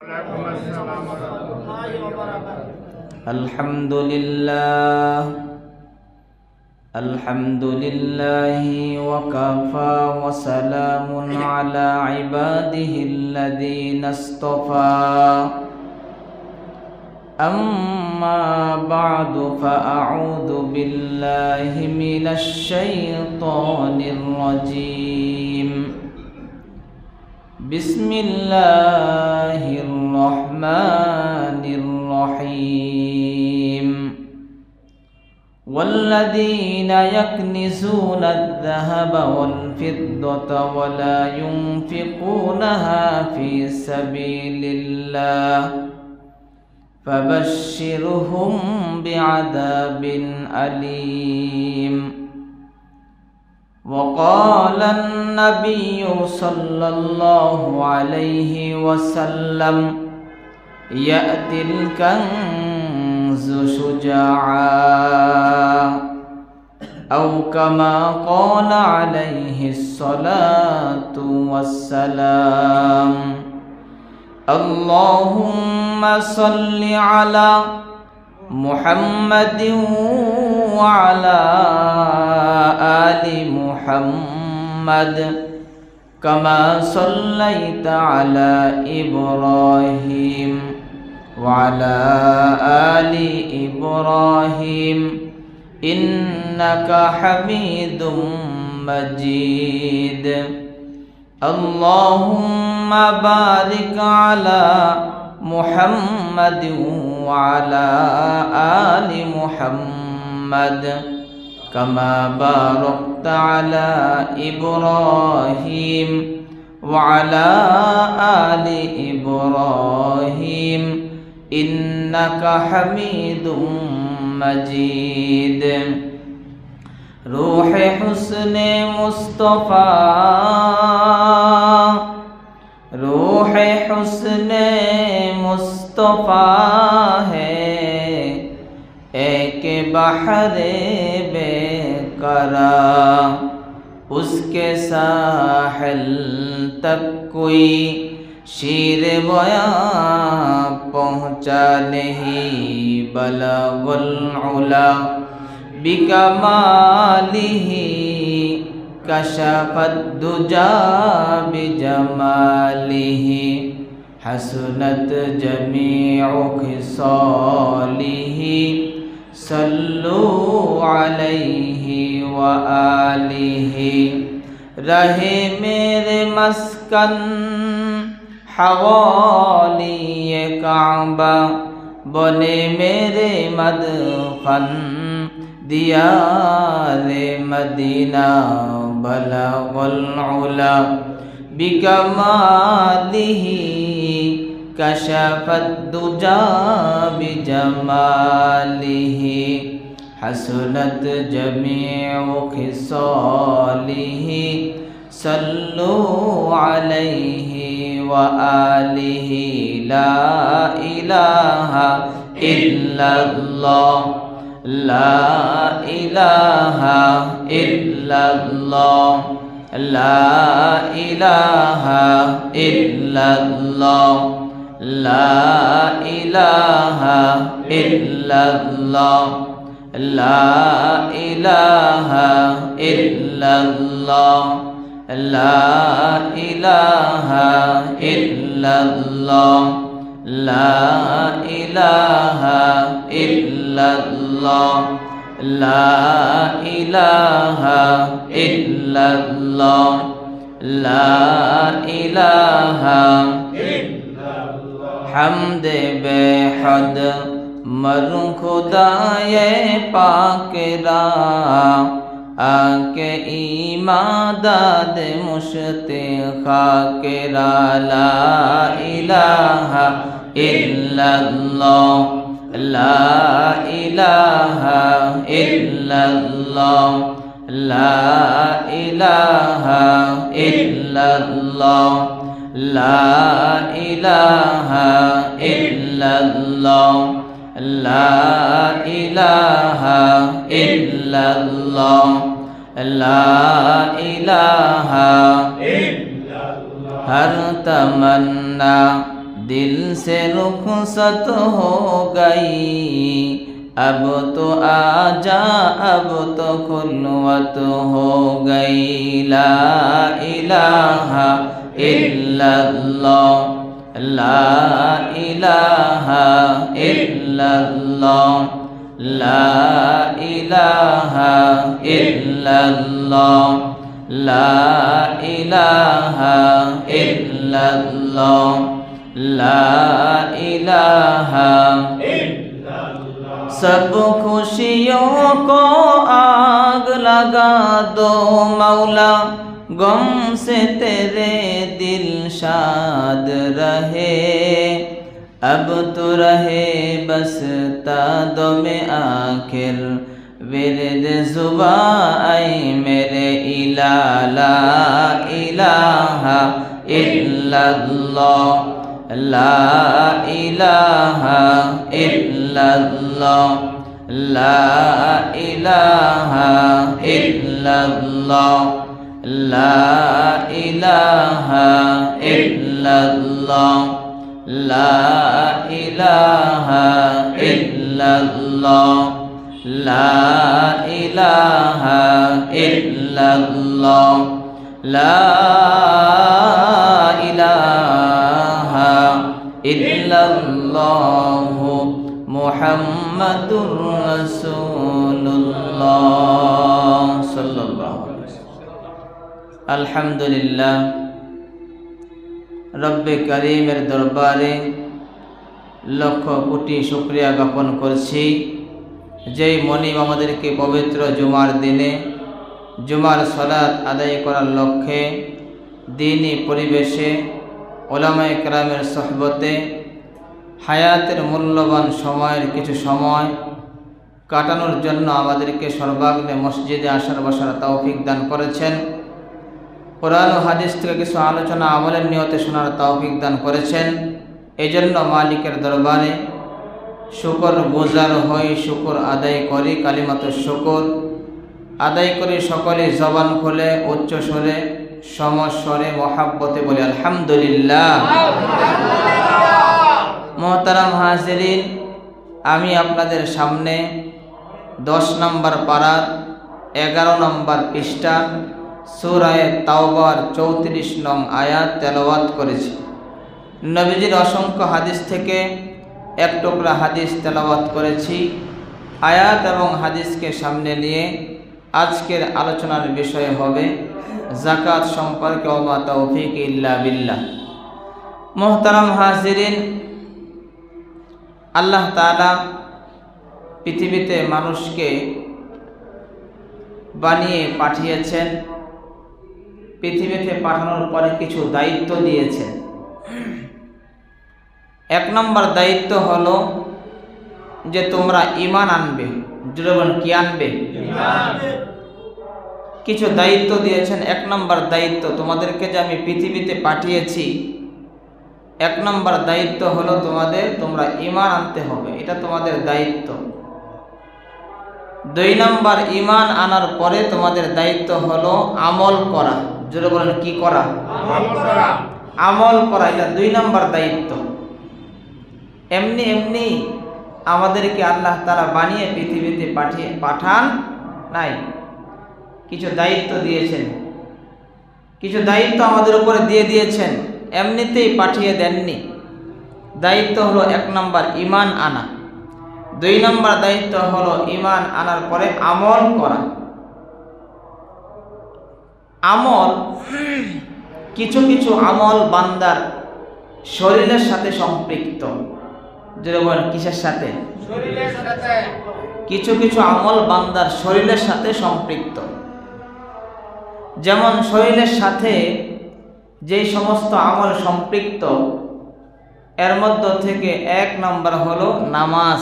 الحمد لله وكفى وسلام على عباده الذين اصطفى أما بعد فأعوذ بالله من الشيطان الرجيم بسم الله الرحمن الرحيم والذين يكنزون الذهب والفضة ولا ينفقونها في سبيل الله فبشرهم بعذاب أليم. وقال النبي صلى الله عليه وسلم يأتي الكنز شجاعا أو كما قال عليه الصلاة والسلام. اللهم صل على محمد وعلى آل محمد كما صليت على إبراهيم وعلى آل إبراهيم إنك حميد مجيد. اللهم بارك على محمد وعلى آل محمد كما باركت على إبراهيم وعلى آل إبراهيم إنك حميد مجيد. روح حسن مصطفى روح حسن मुस्तफ़ा है एक बहर बेकरार उसके साहिल तक कोई शीर बयां पहुँचा नहीं बलगुल उला बिकमालिही कशफत दुजा बिजमालिही हसनत जमीउ खिसालिही सल्लु अलैहि व आलिही। रहे मेरे मस्कन हवाली ये काबा बने मेरे मदफन दियारे मदीना बलगुल उला बिकमालिही कशफत दुजा बिजमालिही हसनत जमीउ खिसालिही सल्लु अलैहि व आलिही। ला इलाहा इल्लल्लाह ला इलाहा इल्लल्लाह ला इलाहा इल्लल्लाह ला इलाहा इल्लल्लाह ला इलाहा इल्लल्लाह ला इलाहा इल्लल्लाह ला इलाहा इल्लल्लाह ला इलाहा इल्लल्लाह ला इलाहा इल्लल्लाह। हम्द बेहद मरूं खुदाए पाकरा आके ईमान दाद मुश्ते खाकरा ला इलाहा इल्लल्लाह ला इलाहा इल्लल्लाह ला इलाहा इल्लल्लाह ला इलाहा इल्लल्लाह ला इलाहा इल्लल्लाह ला इलाहा इल्लल्लाह। हर तमन्ना दिल से रुखसत हो गई, अब तो आजा अब तो खुलवत हो गई। ला इलाहा इल्लल्लाह, ला इलाहा इल्लल्लाह, ला इलाहा इल्लल्लाह, ला इलाहा इल्लल्लाह, ला इलाहा इल्लल्लाह। सब खुशियों को आग लगा दो मौला, गम से तेरे दिल शाद रहे। अब तो रहे बस तादो में आखिर, विरद जुबा ऐ मेरे इला। ला इलाहा इल्लल्लाह, ला इलाहा इल्लल्लाह, ला इलाहा इल्लल्लाह, ला इलाहा इल्लल्लाह, ला इलाहा इल्लल्लाह, ला इलाहा इल्लल्लाह, ला इलाहा इल्लल्लाह मुहम्मदुर रसूलुल्लाह सल्लल्लाहु अलैहि वसल्लम। अल्हम्दुलिल्लाह, रब्बे करीमेर दरबारे लक्ष कोटी शुक्रिया ज्ञापन करছি, যেই মনিব আমাদেরকে পবিত্র জুমার দিনে জুমার সালাত আদায় করার লক্ষ্যে দ্বীনি পরিবেশে উলামায়ে কেরামের সোহবতে হায়াতের মূল্যবান সময়ের কিছু সময় কাটানোর জন্য আমাদেরকে সর্বাগ্রে মসজিদে আসার বসার তৌফিক দান করেছেন। কোরআন ও হাদিস থেকে কিছু আলোচনা আমলের নিয়তে শোনার তৌফিক দান করেছেন। এই জন্য মালিকের দরবারে শুকর গুজার হই, শুকর আদায় করি, কালিমাতুশ শুকর আদায় করি। সকলে জবান খুলে উচ্চ স্বরে সমস্বরে মহাব্বতে বলি আলহামদুলিল্লাহ। মোহতারাম হাজিরিন, আমি আপনাদের সামনে 10 নম্বর পারার 11 নম্বর পৃষ্ঠা সূরা তাওবার 34 নং আয়াত তেলাওয়াত করেছি। নবীজির অসংখ্য হাদিস থেকে এক টুকরা হাদিস তেলাওয়াত করেছি। আয়াত এবং হাদিসকে সামনে নিয়ে আজকের আলোচনার বিষয় হবে যাকাত সম্পর্কে। ওমা তাওফিক ইল্লা বিল্লাহ। মোহতারাম হাজিরিন, আল্লাহ তাআলা পৃথিবীতে মানুষকে বানিয়ে পাঠিয়েছেন। পৃথিবীতে পাঠানোর পরে কিছু দায়িত্ব দিয়েছেন। 1 নম্বর দায়িত্ব হলো যে তোমরা ঈমান আনবে। জোরে কি আনবে? ঈমান। কিছু দায়িত্ব দিয়েছেন। 1 নম্বর দায়িত্ব, তোমাদেরকে যে আমি পৃথিবীতে পাঠিয়েছি, 1 নম্বর দায়িত্ব হলো তোমরা ঈমান আনতে হবে, এটা তোমাদের দায়িত্ব। 2 নম্বর, ঈমান আনার পরে তোমাদের দায়িত্ব হলো আমল করা। জোরে বলেন কি করা? আমল করা। আমল করা, এটা 2 নম্বর দায়িত্ব। এমনি আমাদেরকে আল্লাহ তাআলা বানিয়ে পৃথিবীতে পাঠান নাই, কিছু দায়িত্ব দিয়েছেন। কিছু দায়িত্ব আমাদের উপরে দিয়ে দিয়েছেন, এমনিতেই পাঠিয়ে দেননি। দায়িত্ব হলো 1 নম্বর ঈমান আনা। 2 নম্বর দায়িত্ব হলো ঈমান আনার পরে আমল করা। আমল, কিছু কিছু আমল বান্দার শরীরের সাথে সম্পৃক্ত। যেটা বলেন কিসের সাথে? শরীরের সাথে। কিছু কিছু আমল বান্দার শরীরের সাথে সম্পৃক্ত। যেমন শরীরের সাথে যেই সমস্ত আমল সম্পৃক্ত, এর মধ্য থেকে 1 নম্বর হলো নামাজ।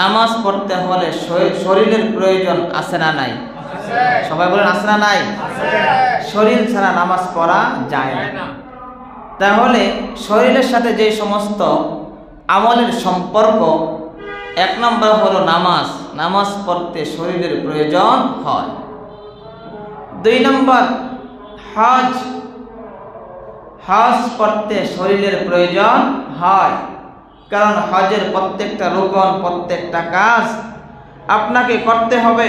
নামাজ পড়তে হলে শরীরের প্রয়োজন আছে না নাই? সবাই বলেন আছে না নাই? শরীর ছাড়া নামাজ পড়া যায় না। তাহলে শরীরের সাথে যে সমস্ত আমলের সম্পর্ক, 1 নম্বর হলো নামাজ। নামাজ পড়তে শরীরের প্রয়োজন হয়। 2 নম্বর হজ। হজ করতে শরীরের প্রয়োজন হয়, কারণ হজের প্রত্যেকটা রুকন, প্রত্যেকটা কাজ আপনাকে করতে হবে।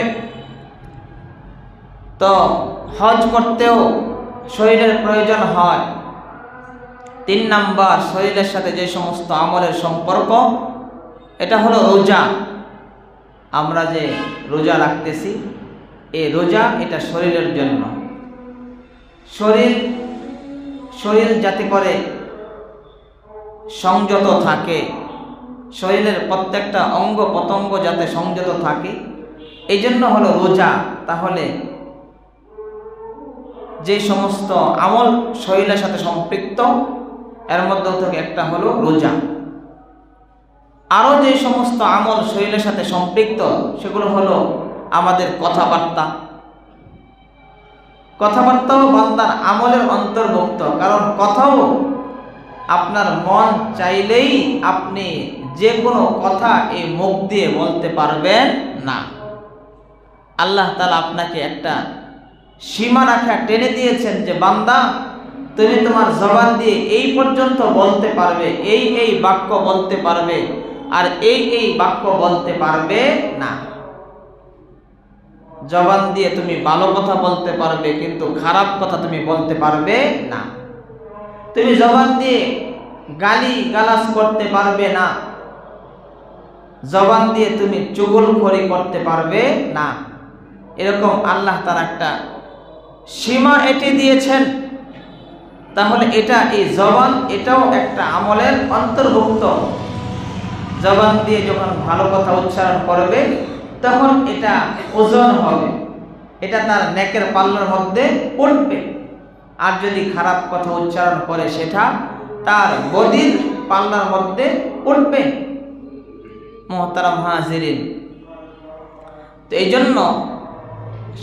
তো হজ করতেও শরীরের প্রয়োজন হয়। 3 নাম্বার, শরীরের সাথে যে সমস্ত আমলের সম্পর্ক, এটা হলো রোজা। আমরা যে রোজা রাখতেছি, এই রোজা এটা শরীরের জন্য। শরীর যাতে করে সংযত থাকে, শরীরের প্রত্যেকটা অঙ্গ প্রত্যঙ্গ যাতে সংযত থাকে, এই জন্য হলো রোজা। তাহলে যে সমস্ত আমল শরীরের সাথে সম্পৃক্ত, এর মধ্যে থেকে একটা হলো রোজা। আরও যে সমস্ত আমল শরীরের সাথে সম্পৃক্ত, সেগুলো হলো আমাদের কথাবার্তাও বান্দার আমলের অন্তর্ভুক্ত। কারণ কথাও আপনার মন চাইলেই আপনি যে কোনো কথা এই মুখ দিয়ে বলতে পারবেন না। আল্লাহ তাআলা আপনাকে একটা সীমারেখা টেনে দিয়েছেন যে বান্দা, তুমি তোমার জবান দিয়ে এই পর্যন্ত বলতে পারবে, এই বাক্য বলতে পারবে, আর এই বাক্য বলতে পারবে না। জবান দিয়ে তুমি ভালো কথা বলতে পারবে, কিন্তু খারাপ কথা তুমি বলতে পারবে না। তুমি জবান দিয়ে গালাজ করতে পারবে না, জবান দিয়ে তুমি চুগলখড়ি করতে পারবে না। এরকম আল্লাহ তার একটা সীমা এঁটে দিয়েছেন। তাহলে এই জবান, এটাও একটা আমলের অন্তর্ভুক্ত। জবান দিয়ে যখন ভালো কথা উচ্চারণ করবে, তখন এটা ওজন হবে, এটা তার নেকের পাল্লার মধ্যে উঠবে। আর যদি খারাপ কথা উচ্চারণ করে, সেটা তার বদির পাল্লার মধ্যে উঠবে। মুহতারাম হাজিরিন, তো এই জন্য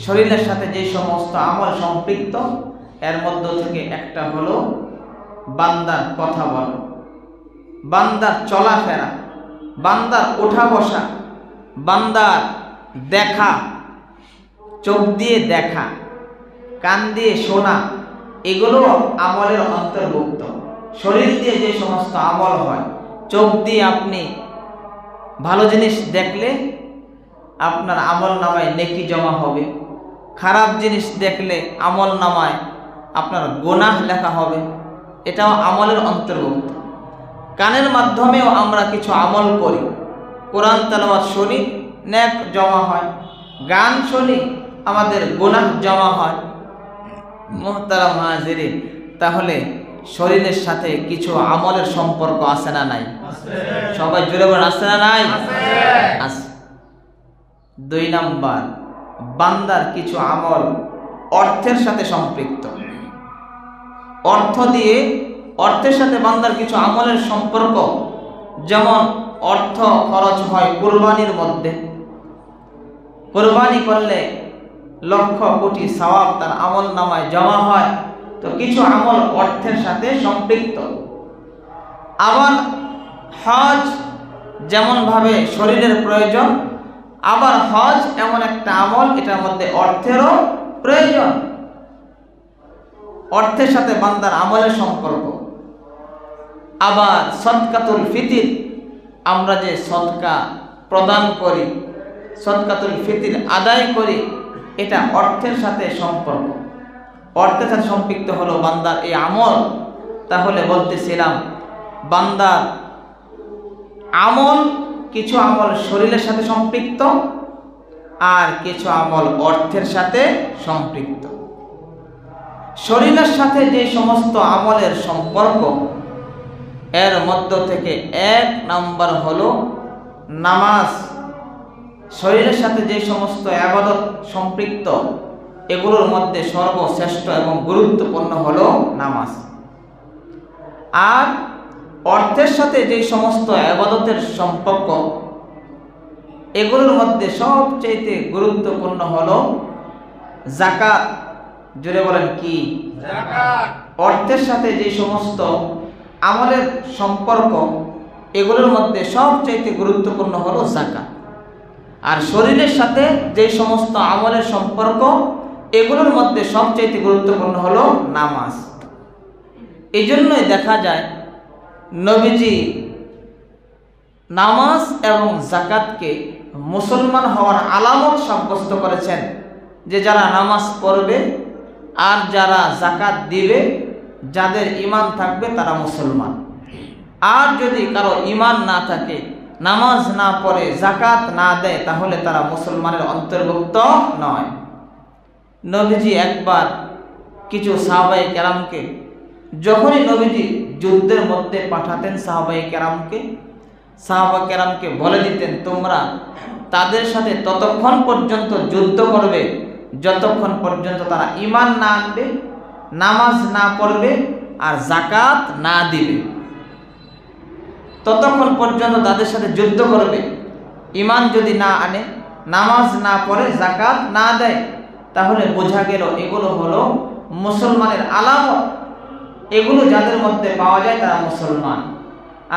শরীরের সাথে যে সমস্ত আমল সম্পৃক্ত, এর মধ্য থেকে একটা হলো বান্দার কথা বলা, বান্দার চলাফেরা, বান্দার ওঠা বসা, বান্দার দেখা, চোখ দিয়ে দেখা, কান দিয়ে শোনা, এগুলো আমলের অন্তর্ভুক্ত। শরীর দিয়ে যে সমস্ত আমল হয়, চোখ দিয়ে আপনি ভালো জিনিস দেখলে আপনার আমল নামায় নেকি জমা হবে, খারাপ জিনিস দেখলে আমল নামায় আপনার গুনাহ লেখা হবে, এটাও আমলের অন্তর্ভুক্ত। কানের মাধ্যমেও আমরা কিছু আমল করি, কোরআন তেলাওয়াত শুনি, নেক জমা হয়, গান শুনি, আমাদের গুনাহ জমা হয়। মুহতারাম হাজিরিন, তাহলে শরীরের সাথে কিছু আমলের সম্পর্ক আছে না নাই? সবাই জোরে বলেন, আছে না নাই? আছে। 2 নাম্বার, বান্দার কিছু আমল অর্থের সাথে সম্পৃক্ত। অর্থের সাথে বান্দার কিছু আমলের সম্পর্ক, যেমন অর্থ খরচ হয় কুরবানির মধ্যে। কুরবানি করলে লক্ষ কোটি সওয়াব তার আমল নামায় জমা হয়। তো কিছু আমল অর্থের সাথে সম্পৃক্ত। আবার হজ যেমনভাবে শরীরের প্রয়োজন, আবার হজ এমন একটা আমল, এটার মধ্যে অর্থেরও প্রয়োজন। অর্থের সাথে বান্দার আমলের সম্পর্ক। আবার সদকাতুল ফিতির, আমরা যে সদকা প্রদান করি, সদকাতুল ফিতির আদায় করি, এটা অর্থের সাথে সম্পর্ক, অর্থের সাথে সম্পৃক্ত হলো বান্দার এই আমল। তাহলে বলতেছিলাম, বান্দার আমল, কিছু আমল শরীরের সাথে সম্পৃক্ত, আর কিছু আমল অর্থের সাথে সম্পৃক্ত। শরীরের সাথে যে সমস্ত আমলের সম্পর্ক, এর মধ্য থেকে 1 নাম্বার হলো নামাজ। শরীরের সাথে যে সমস্ত ইবাদত সম্পৃক্ত, এগুলোর মধ্যে সর্বশ্রেষ্ঠ এবং গুরুত্বপূর্ণ হলো নামাজ। আর অর্থের সাথে যে সমস্ত ইবাদতের সম্পর্ক, এগুলোর মধ্যে সবচেয়ে গুরুত্বপূর্ণ হলো যাকাত। জোরে বলেন কি? যাকাত। অর্থের সাথে যে সমস্ত আমলের সম্পর্ক, এগুলোর মধ্যে সবচেয়ে গুরুত্বপূর্ণ হলো যাকাত। আর শরীরের সাথে যে সমস্ত আমলের সম্পর্ক, এগুলোর মধ্যে সবচেয়ে গুরুত্বপূর্ণ হলো নামাজ। এই জন্যই দেখা যায় নবীজি নামাজ এবং জাকাতকে মুসলমান হওয়ার আলামত সাব্যস্ত করেছেন, যে যারা নামাজ পড়বে আর যারা জাকাত দিবে, যাদের ঈমান থাকবে তারা মুসলমান। আর যদি কারো ঈমান না থাকে, নামাজ না পড়ে, জাকাত না দেয়, তাহলে তারা মুসলমানের অন্তর্ভুক্ত নয়। নবীজি একবার কিছু সাহাবায়ে কেরামকে, যখনই নবীজি যুদ্ধের মধ্যে পাঠাতেন সাহাবায়ে কেরামকে বলে দিতেন, তোমরা তাদের সাথে ততক্ষণ পর্যন্ত যুদ্ধ করবে যতক্ষণ পর্যন্ত তারা ঈমান না আনবে, নামাজ না পড়বে আর জাকাত না দিবে। ততক্ষণ পর্যন্ত তাদের সাথে যুদ্ধ করবে। ঈমান যদি না আনে, নামাজ না পড়ে, জাকাত না দেয়, তাহলে বোঝা গেল এগুলো হলো মুসলমানের আলামত। এগুলো যাদের মধ্যে পাওয়া যায় তারা মুসলমান,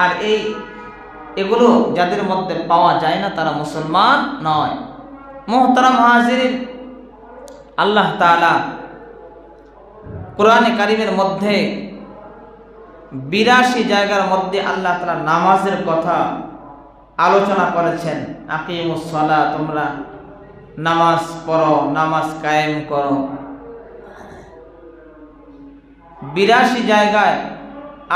আর এগুলো যাদের মধ্যে পাওয়া যায় না তারা মুসলমান নয়। মুহতারাম হাজিরিন, আল্লাহ তাআলা কোরআনে কারিমের মধ্যে ৮২ জায়গার মধ্যে আল্লাহ তাআলা নামাজের কথা আলোচনা করেছেন। আকিমুস সালাহ, তোমরা নামাজ পড়ো, নামাজ কায়েম করো। ৮২ জায়গায়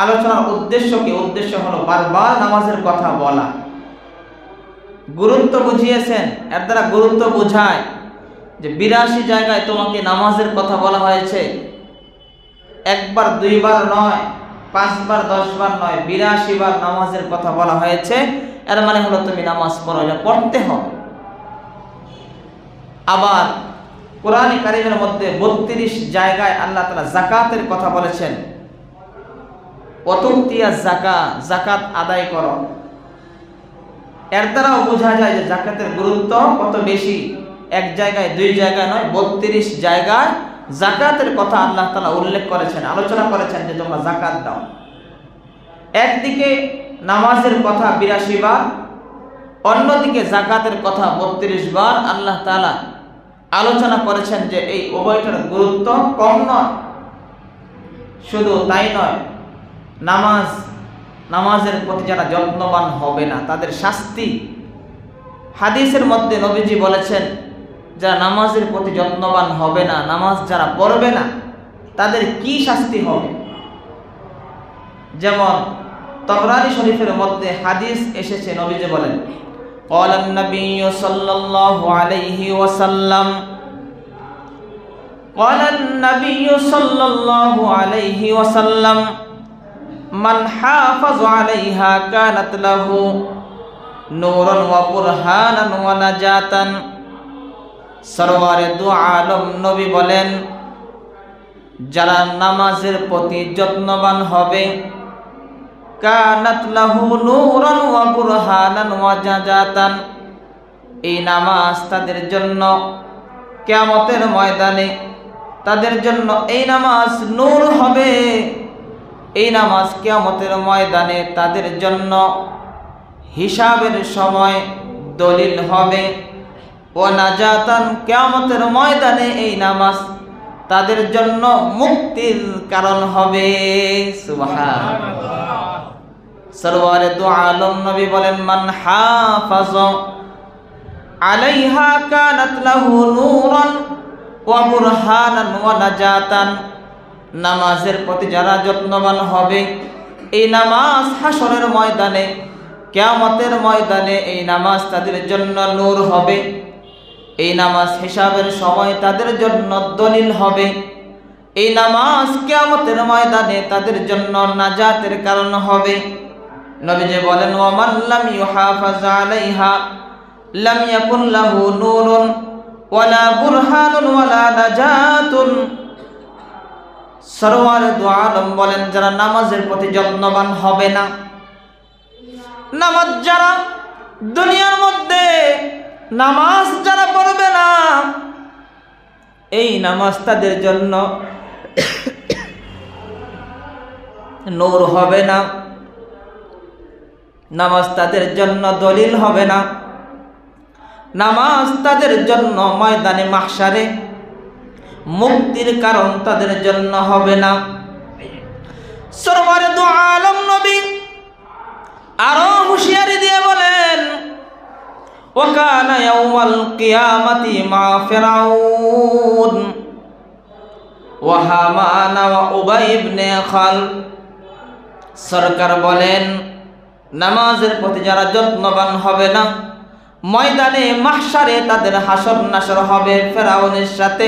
আলোচনার উদ্দেশ্য হলো বারবার নামাজের কথা বলা। গুরুত্ব বুঝিয়েছেন, এর দ্বারা গুরুত্ব বোঝায় যে ৮২ জায়গায় তোমাকে নামাজের কথা বলা হয়েছে। একবার দুইবার নয়, 5 বার 10 বার নয়, ৮২ বার নামাজের কথা বলা হয়েছে। এর মানে হলো তুমি নামাজ পড়ো, এটা পড়তে হবে। আবার কোরআনে কারিমের মধ্যে ৩২ জায়গায় আল্লাহ তাআলা যাকাতের কথা বলেছেন। ওয়াতুতিয়া যাকাত আদায় করো। এর দ্বারাও বোঝা যায় যে যাকাতের গুরুত্ব কত বেশি। এক জায়গায়, 2 জায়গায় নয়, ৩২ জায়গায় যাকাতের কথা আল্লাহ তাআলা উল্লেখ করেছেন, আলোচনা করেছেন যে তোমরা যাকাত দাও। একদিকে নামাজের কথা ৮২ বার, অন্যদিকে যাকাতের কথা ৩২ বার আল্লাহ তাআলা আলোচনা করেছেন যে এই উভয়টার গুরুত্ব কম নয়। শুধু তাই নয়, নামাজের প্রতি যারা যত্নবান হবে না তাদের শাস্তি। হাদিসের মধ্যে নবীজি বলেছেন, যারা নামাজের প্রতি যত্নবান হবে না, নামাজ যারা পড়বে না, তাদের কি শাস্তি হবে। যেমন তবরানী শরীফের মধ্যে হাদিস এসেছে, নবীজি বলেন, ক্বালান নাবিয়্যু সাল্লাল্লাহু আলাইহি ওয়াসাল্লাম, ক্বালান নাবিয়্যু সাল্লাল্লাহু আলাইহি ওয়াসাল্লাম, মান হাফাযা আলাইহা কানাত লাহু নূরান ওয়া বুরহানান ওয়া নাজাতান। সরওয়ারে দু আলম নবী বলেন, যারা নামাজের প্রতি যত্নবান হবে, কানাত লাহু নূরান ওয়া বুরহানান ওয়া নাজাতান, এই নামাজ তাদের জন্য কিয়ামতের ময়দানে তাদের জন্য এই নামাজ নূর হবে। এই নামাজ কিয়ামতের ময়দানে তাদের জন্য হিসাবের সময় দলিল হবে। ওয়া নাজাতান, কিয়ামতের ময়দানে এই নামাজ তাদের জন্য মুক্তির কারণ হবে। সুবহানাল্লাহ। সরওয়ারে দু আলম নবী বলেন, মান হাফাযা আলাইহা কানাত লাহু নূরান ওয়া বুরহানান ওয়া নাজাতান, নামাজের প্রতি যারা যত্নবান হবে, এই নামাজ হাসরের ময়দানে, কিয়ামতের ময়দানে এই নামাজ তাদের জন্য নূর হবে। এই নামাজ হিসাবের সময় তাদের জন্য দলিল হবে। এই নামাজ কিয়ামতের ময়দানে তাদের জন্য নাজাতের কারণ হবে। নবীজি বলেন, ওয়া মান লাম ইউহাফাজ আলাইহা লাম ইয়াকুন লাহু নূরুন ওয়ালা বুরহানুন ওয়ালা নাজাতুন। সরওয়ারে দু আলম বলেন, যারা নামাজের প্রতি যত্নবান হবে না, নামাজ যারা দুনিয়ার মধ্যে নামাজ যারা পড়বে না, এই নামাজ তাদের জন্য নূর হবে না, নামাজ তাদের জন্য দলিল হবে না, নামাজ তাদের জন্য ময়দানে মাহশারে মুক্তির কারণ তাদের জন্য হবে না। সরওয়ারে দু আলম নবী আরো হুঁশিয়ারি দিয়ে বলেন, ওয়াকানা ইয়াউমাল কিয়ামাতি মা ফিরাউন ওয়া হামান ওয়া উবাই ইবনে খালদ। সরকার বলেন, নামাজের প্রতি যারা যত্নবান হবে না, ময়দানে মাহশারে তাদের হাসর নাসর হবে ফেরাউনের সাথে,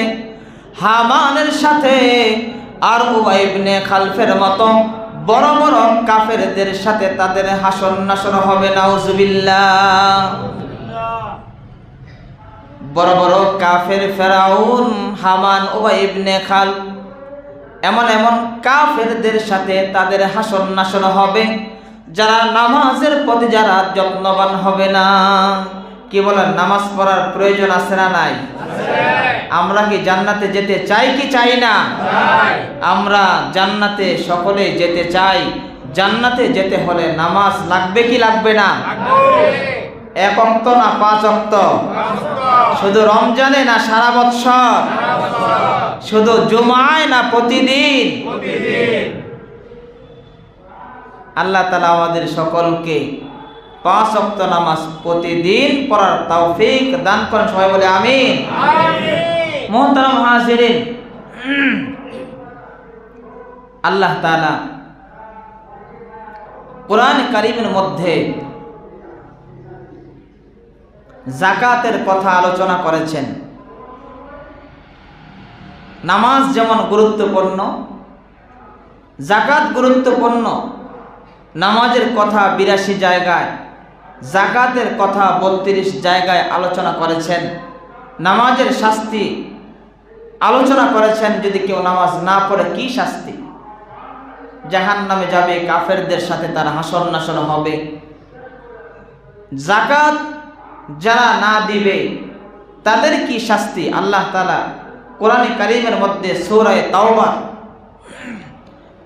হামানের সাথে, আর উবাই ইবনে খালফের মতো বড় বড় কাফেরদের সাথে তাদের হাসর নাসর হবে। নাউজুবিল্লাহ। বড় বড় কাফের ফেরাউন, হামান, উবাই ইবনে খালদ, এমন এমন কাফেরদের সাথে তাদের হাসর নাসর হবে যারা নামাজের প্রতি যারা যত্নবান হবে না। কি বলেন, নামাজ পড়ার প্রয়োজন আছে না নাই? আমরা কি জান্নাতে যেতে চাই কি চাই না? আমরা জান্নাতে সকলে যেতে চাই। জান্নাতে যেতে হলে নামাজ লাগবে কি লাগবে না? এক ওয়াক্ত না 5 ওয়াক্ত? শুধু রমজানে না সারা বছর? শুধু জুমায় না প্রতিদিন? আল্লাহ তাআলা আমাদের সকলকে 5 ওয়াক্ত নামাজ প্রতিদিন পড়ার তৌফিক দান করেন। সবাই বলে আমিন। মুহতারাম হাজিরিন, আল্লাহ তাআলা কোরআন কারীমের মধ্যে যাকাতের কথা আলোচনা করেছেন। নামাজ যেমন গুরুত্বপূর্ণ, যাকাত গুরুত্বপূর্ণ। নামাজের কথা 82 জায়গায়, যাকাতের কথা 32 জায়গায় আলোচনা করেছেন। নামাজের শাস্তি আলোচনা করেছেন, যদি কেউ নামাজ না পড়ে কি শাস্তি। জাহান্নামে যাবে, কাফেরদের সাথে তার হাসর নাসর হবে। যাকাত যারা না দিবে তাদের কি শাস্তি, আল্লাহ তাআলা কোরআনে কারীমের মধ্যে সূরা তাওবা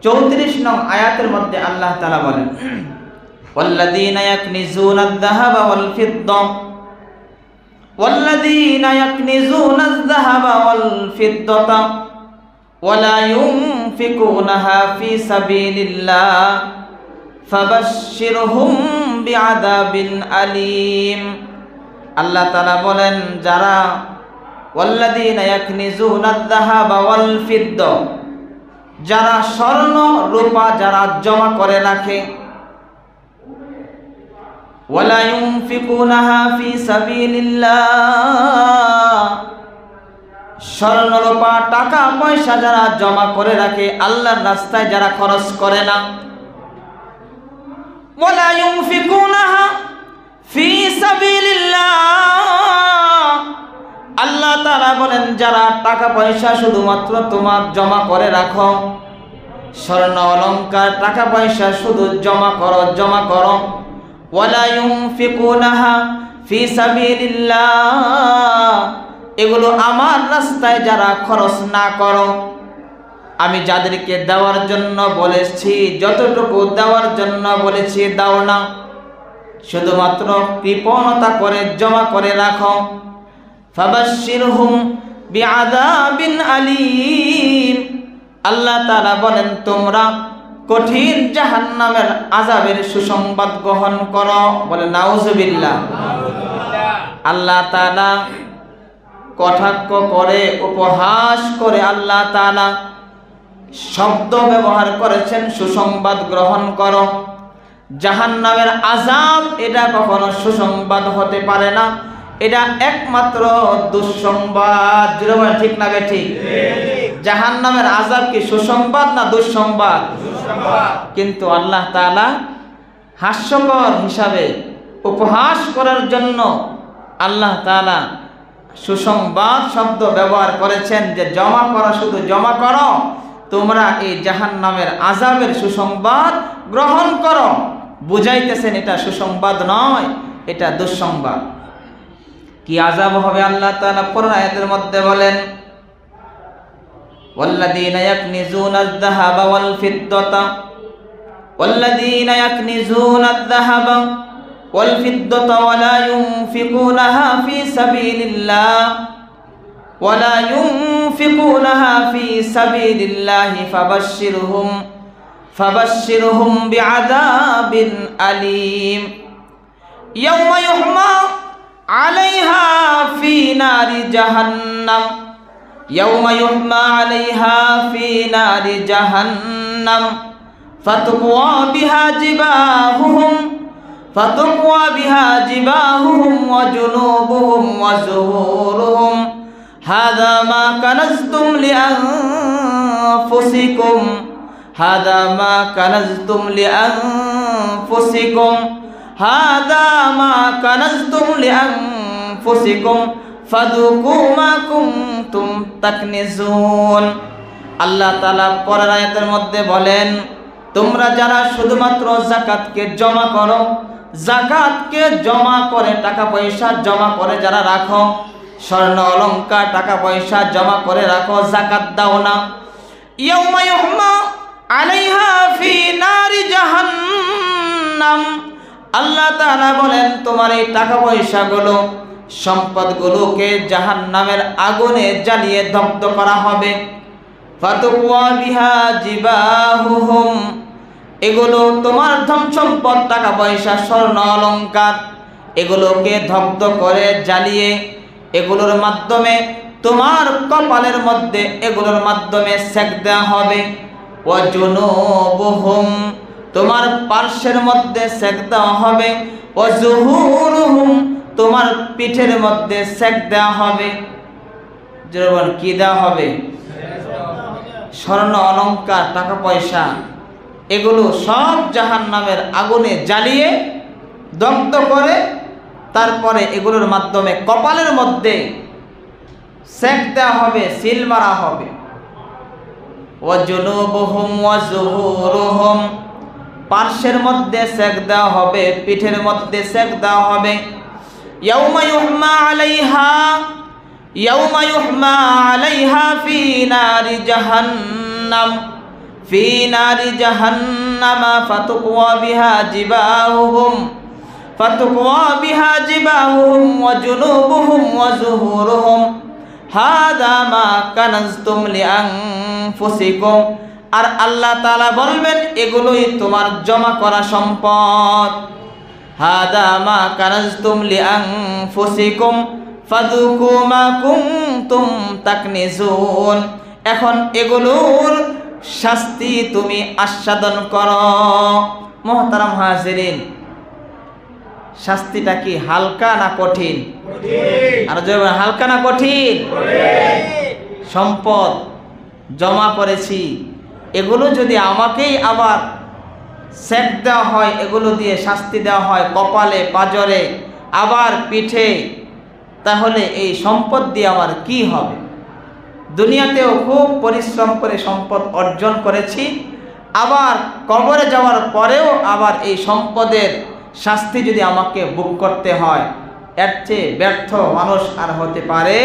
34 নং আয়াতের মধ্যে আল্লাহ তাআলা বলেন, ওয়াল্লাযীনা ইয়াকনিজুনা আয-যাহাবা ওয়াল ফিদ্দা ওয়াল্লাযীনা ইয়াকনিজুনা আয-যাহাবা ওয়াল ফিদ্দাতা ওয়া লা ইউনফিকুনাহা ফী সাবিলিল্লাহ ফাবাশশিরহুম বিআযাবিন আলীম। আল্লাহ তাআলা বলেন, যারা ওয়াল্লাযীনা ইয়াকনিজুনা আয-যাহাবা ওয়াল ফিদ্দা, যারা স্বর্ণ রূপা যারা জমা করে রাখে, ওয়ালা ইউনফিকুনাহা ফী সাবিলিল্লাহ, স্বর্ণ রূপা টাকা পয়সা যারা জমা করে রাখে, আল্লাহর রাস্তায় যারা খরচ করে না, ওয়ালা ইউনফিকুনাহা ফী সাবিলিল্লাহ, আল্লাহ তাআলা বলেন যারা টাকা পয়সা শুধুমাত্র তোমার জমা করে রাখো, স্বর্ণ অলংকার টাকা পয়সা শুধু জমা করো, ওয়ালা ইউনফিকুনাহা ফী সাবিলিল্লাহ, এগুলো আমার রাস্তায় যারা খরচ না করো, আমি যাদেরকে দেওয়ার জন্য বলেছি, যতটুকু দেওয়ার জন্য বলেছি দাও না, শুধুমাত্র কৃপণতা করে জমা করে রাখো, ফাবাশশিরহুম বিআযাবিন আলীম, আল্লাহ তাআলা বলেন তোমরা কঠিন জাহান্নামের আযাবের সুসংবাদ গ্রহণ করো। বলে নাউজুবিল্লাহ। আল্লাহ তাআলা কটাক্ষ করে, উপহাস করে আল্লাহ তাআলা শব্দ ব্যবহার করেছেন, সুসংবাদ গ্রহণ করো। জাহান্নামের আযাব এটা কখনো সুসংবাদ হতে পারে না, এটা একমাত্র দুঃসংবাদ। ঠিক না ঠিক? জাহান্নামের আযাব কি সুসংবাদ না দুঃসংবাদ? কিন্তু আল্লাহ তাআলা হাস্যকর হিসাবে উপহাস করার জন্য আল্লাহ তাআলা সুসংবাদ শব্দ ব্যবহার করেছেন, যে জমা করো, শুধু জমা করো, তোমরা এই জাহান্নামের আযাবের সুসংবাদ গ্রহণ করো। বুঝাইতেছেন এটা সুসংবাদ নয়, এটা দুঃসংবাদ। কি আযাব হবে আল্লাহ তাআলা কোরআন আয়াতের মধ্যে বলেন, ওয়াল্লাযীনা ইয়াকনিজুনা আয-যাহাবা ওয়াল ফিদ্দাতা ওয়াল্লাযীনা ইয়াকনিজুনা আয-যাহাবা ওয়াল ফিদ্দাতা ওয়া লা ইউনফিকুনাহা ফী সাবিলিল্লাহ ওয়া লা ইউনফিকুনাহা ফী সাবিলিল্লাহি ফাবাশশিরহুম ফাবাশশিরহুম বিআযাবিন আলীম ইয়াওমা ইউহমা আলাইহা ফি নারি জাহান্নাম ইয়াওমা ইউহমা আলাইহা ফি নারি জাহান্নাম ফাতুকওয়া বিহা জিবাহুহুম ওয়া জুনুবুহুম ওয়া যুহুরুহুম হাযা মা কানাজতুম লিআনফুসিকুম হাযা মা কানাজতুম লিআনফুসিকুম হাযা মা কানাজতুম লিআনফুসিকুম ফাযুকু মা কুনতুম তাকনিজুন। আল্লাহ তাআলা পরের আয়াতের মধ্যে বলেন, তোমরা যারা শুধুমাত্র যাকাতকে জমা করো, যাকাতকে জমা করে টাকা পয়সা জমা করে যারা রাখো, স্বর্ণ অলংকার টাকা পয়সা জমা করে রাখো, যাকাত দাও না, ইয়াউমা ইউহমা আলাইহা ফি নারি জাহান্নাম, আল্লাহ তাআলা বলেন তোমার এই টাকা পয়সাগুলো, সম্পদগুলোকে জাহান্নামের আগুনে জ্বালিয়ে দগ্ধ করা হবে। ফাতুকওয়া বিহা জিবাহুহুম, এগুলো তোমার ধন সম্পদ টাকা পয়সা স্বর্ণ অলংকার এগুলোকে দগ্ধ করে জ্বালিয়ে এগুলোর মাধ্যমে তোমার কপালের মধ্যে এগুলোর মাধ্যমে সেক দেওয়া হবে। ওয়া জুনুবুহুম, তোমার পার্শ্বের মধ্যে সেক দেওয়া হবে। ওয়া যুহুরুহুম, তোমার পিঠের মধ্যে সেক দেওয়া হবে। যেমন কি দেওয়া হবে? স্বর্ণ অলংকার টাকা পয়সা এগুলো সব জাহান্নামের আগুনে জ্বালিয়ে দগ্ধ করে তারপরে এগুলোর মাধ্যমে কপালের মধ্যে সেক দেওয়া হবে, সিল মারা হবে। ওয়া জুনুবুহুম ওয়া যুহুরুহুম, পার্শ্বের মধ্যে সেক দেওয়া হবে, পিঠের মধ্যে সেক দেওয়া হবে। ইয়াউমা ইউহমা আলাইহা ফি নারি জাহান্নাম ফাতুকওয়া বিহা জিবাহুহুম ওয়া জুনুবুহুম ওয়া যুহুরুহুম হাযা মা কানাজতুম লিআনফুসিকুম, আর আল্লাহ তাআলা বলবেন এগুলোই তোমার জমা করা সম্পদ। হাযা মা কানাজতুম লিআনফুসিকুম ফাযুকু মা কুনতুম তাকনিজুন, এখন এগুলোর শাস্তি তুমি আস্বাদন করো। মুহতারাম হাজিরিন, শাস্তিটা কি হালকা না কঠিন? আর জোরে হালকা না কঠিন? সম্পদ জমা করেছি, এগুলো যদি আমাকেই আবার সেক দেওয়া হয়, এগুলো দিয়ে শাস্তি দেওয়া হয় কপালে, পাজরে, আবার পিঠে, তাহলে এই সম্পদ দিয়ে আমার কি হবে? দুনিয়াতেও খুব পরিশ্রম করে সম্পদ অর্জন করেছি, আবার কবরে যাওয়ার পরেও আবার এই সম্পদের শাস্তি যদি আমাকে ভোগ করতে হয়, এর চেয়ে ব্যর্থ মানুষ আর হতে পারে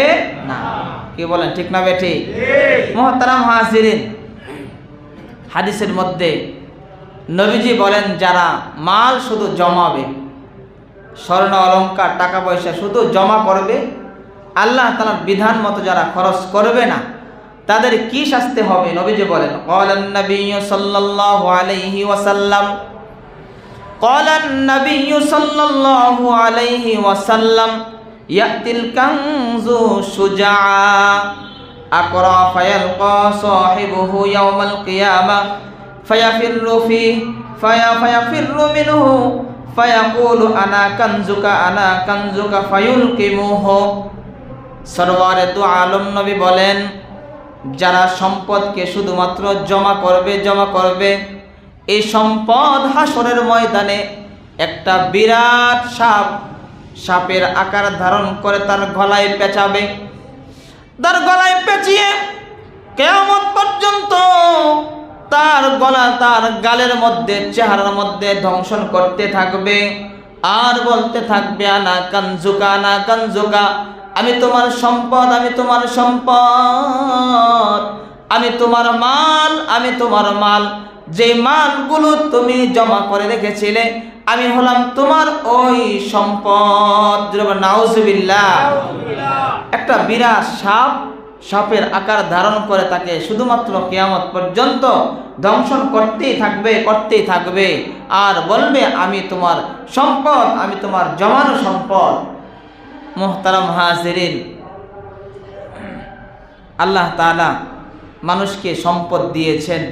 না। কি বলেন, ঠিক না বেঠি? মুহতারাম হাজিরিন, হাদিসের মধ্যে নবীজি বলেন যারা মাল শুধু জমাবে, স্বর্ণ অলংকার টাকা পয়সা শুধু জমা করবে, আল্লাহ তাআলার বিধান মতো যারা খরচ করবে না, তাদের কি শাস্তি হবে? নবীজি বলেন, ক্বালান নাবিয়্যু সাল্লাল্লাহু আলাইহি ওয়াসাল্লাম, ক্বালান নাবিয়্যু সাল্লাল্লাহু আলাইহি ওয়াসাল্লাম, ইয়াতিল কানজু শুজাআ আকরা ফায়ালকা সাহিবুহু ইয়াওমাল কিয়ামা ফায়াফিররু মিনহু ফায়াকুলু আনা কানজুকা ফায়ুলকিমুহু। সরওয়ারে দু আলম নবী বলেন, যারা সম্পদকে শুধুমাত্র জমা করবে, এই সম্পদ হাসরের ময়দানে একটা বিরাট সাপের আকার ধারণ করে তার গলায় পেঁচাবে, তার গলায় পেঁচিয়ে কিয়ামত পর্যন্ত তার গলা, তার গালের মধ্যে, চেহারার মধ্যে ধ্বংসন করতে থাকবে আর বলতে থাকবে আনা কানজুকা, আমি তোমার সম্পদ, আমি তোমার সম্পদ, আমি তোমার মাল, যে মালগুলো তুমি জমা করে রেখেছিলে আমি হলাম তোমার ওই সম্পদ। নাউজুবিল্লাহ। একটা বিরাট সাপ সাপের আকার ধারণ করে তাকে শুধুমাত্র কিয়ামত পর্যন্ত দংশন করতেই থাকবে আর বলবে আমি তোমার সম্পদ, আমি তোমার জমানো সম্পদ। মুহতারাম হাজিরিন, আল্লাহ তাআলা মানুষকে সম্পদ দিয়েছেন।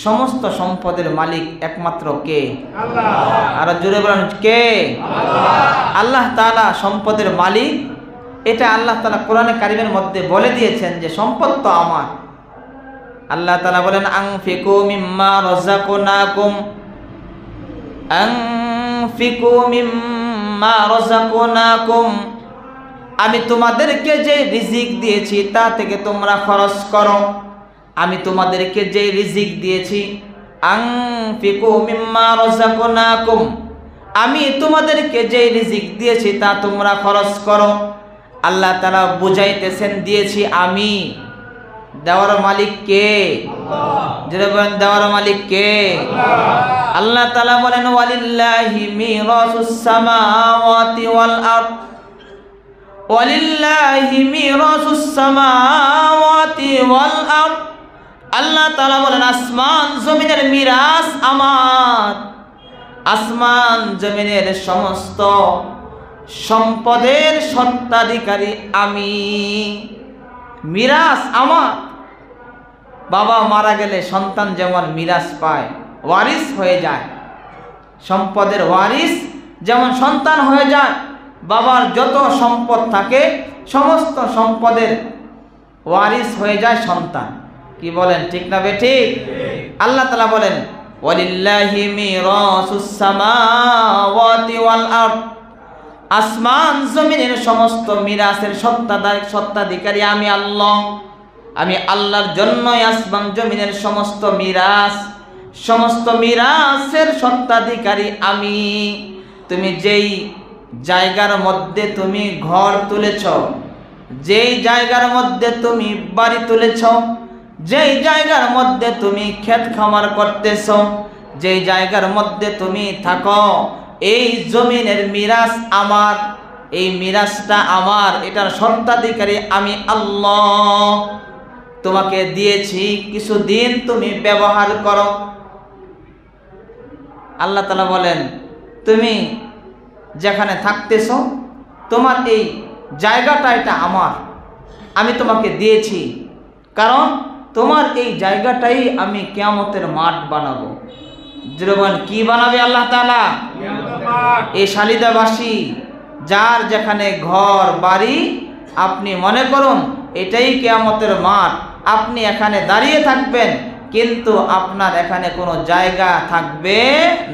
সমস্ত সম্পদের মালিক একমাত্র কে? আল্লাহ। আর জোরে বলেন কে? আল্লাহ। আল্লাহ তাআলা সম্পদের মালিক। এটা আল্লাহ তাআলা কোরআনে কারিমের মধ্যে বলে দিয়েছেন যে সম্পদ তো আমার। আল্লাহ তাআলা বলেন আনফিকু মিম্মা রাযাকনাকুম, আনফিকু মিম্মা রাযাকনাকুম, আমি তোমাদেরকে যে রিজিক দিয়েছি তা থেকে তোমরা খরচ করো। আমি তোমাদেরকে যে রিজিক দিয়েছি, আনফিকু মিম্মা রাযাকনাকুম, আমি তোমাদেরকে যে রিজিক দিয়েছি তা তোমরা খরচ করো। আল্লাহ তাআলা বুঝাইতেছেন দিয়েছি আমি, দেওয়ার মালিক কে? যারা বলেন দেওয়ার মালিক কে? আল্লাহ তাআলা বলেন ওয়ালিল্লাহি মিরাসুস সামাওয়াতি ওয়াল আরদ, ওয়ালিল্লাহি মিরাসুস সামাওয়াতি ওয়াল আরদ। আল্লাহ তাআলা বলেন আসমান জমিনের মিরাস আমার, আসমান জমিনের সমস্ত সম্পদের স্বত্বাধিকারী আমি, মিরাস আমার। বাবা মারা গেলে সন্তান যেমন মিরাস পায়, ওয়ারিস হয়ে যায়, সম্পদের ওয়ারিস যেমন সন্তান হয়ে যায়, বাবার যত সম্পদ থাকে সমস্ত সম্পদের ওয়ারিস হয়ে যায় সন্তান। কি বলেন ঠিক না বেঠিক? আল্লাহ তাআলা বলেন ওয়ালিল্লাহি মিরাসুস সামাওয়াতি ওয়াল আরদ, আসমান জমিনের সমস্ত মিরাসের সত্ত্বাধিকারী আমি আল্লাহ। আমি আল্লাহর জন্যই আসমান জমিনের সমস্ত মিরাসের সত্ত্বাধিকারী আমি। তুমি যেই জায়গার মধ্যে তুমি ঘর তুলেছ, যেই জায়গার মধ্যে তুমি বাড়ি তুলেছ, যেই জায়গার মধ্যে তুমি ক্ষেত খামার করতেছ, যেই জায়গার মধ্যে তুমি থাকো, এই জমিনের মিরাস আমার, এই মিরাসটা আমার, এটার স্বত্বাধিকারী আমি আল্লাহ। তোমাকে দিয়েছি, কিছুদিন তুমি ব্যবহার করো। আল্লাহ তাআলা বলেন তুমি যেখানে থাকতেছ তোমার এই জায়গাটা এটা আমার, আমি তোমাকে দিয়েছি, কারণ তোমার এই জায়গাটাই আমি কিয়ামতের মাঠ বানাবো। যেরকম কি বানাবে আল্লাহ তাআলা? এই শালিদাবাসী যার যেখানে ঘর বাড়ি, আপনি মনে করুন এটাই কিয়ামতের মাঠ। আপনি এখানে দাঁড়িয়ে থাকবেন, কিন্তু আপনার এখানে কোনো জায়গা থাকবে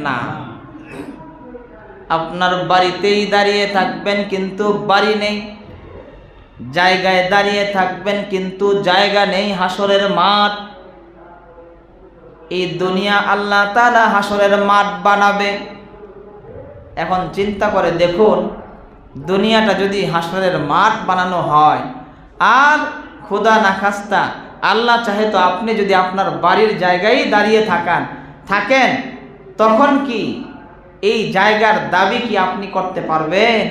না। আপনার বাড়িতেই দাঁড়িয়ে থাকবেন কিন্তু বাড়ি নেই, জায়গায় দাঁড়িয়ে থাকবেন কিন্তু জায়গা নেই। হাসরের মাঠ, এই দুনিয়া আল্লাহ তাআলা হাসরের মাঠ বানাবে। এখন চিন্তা করে দেখুন, দুনিয়াটা যদি হাসরের মাঠ বানানো হয়, আর খোদা না খাস্তা আল্লাহ চাহে তো আপনি যদি আপনার বাড়ির জায়গায় দাঁড়িয়ে থাকেন, তখন কি এই জায়গার দাবি কি আপনি করতে পারবেন?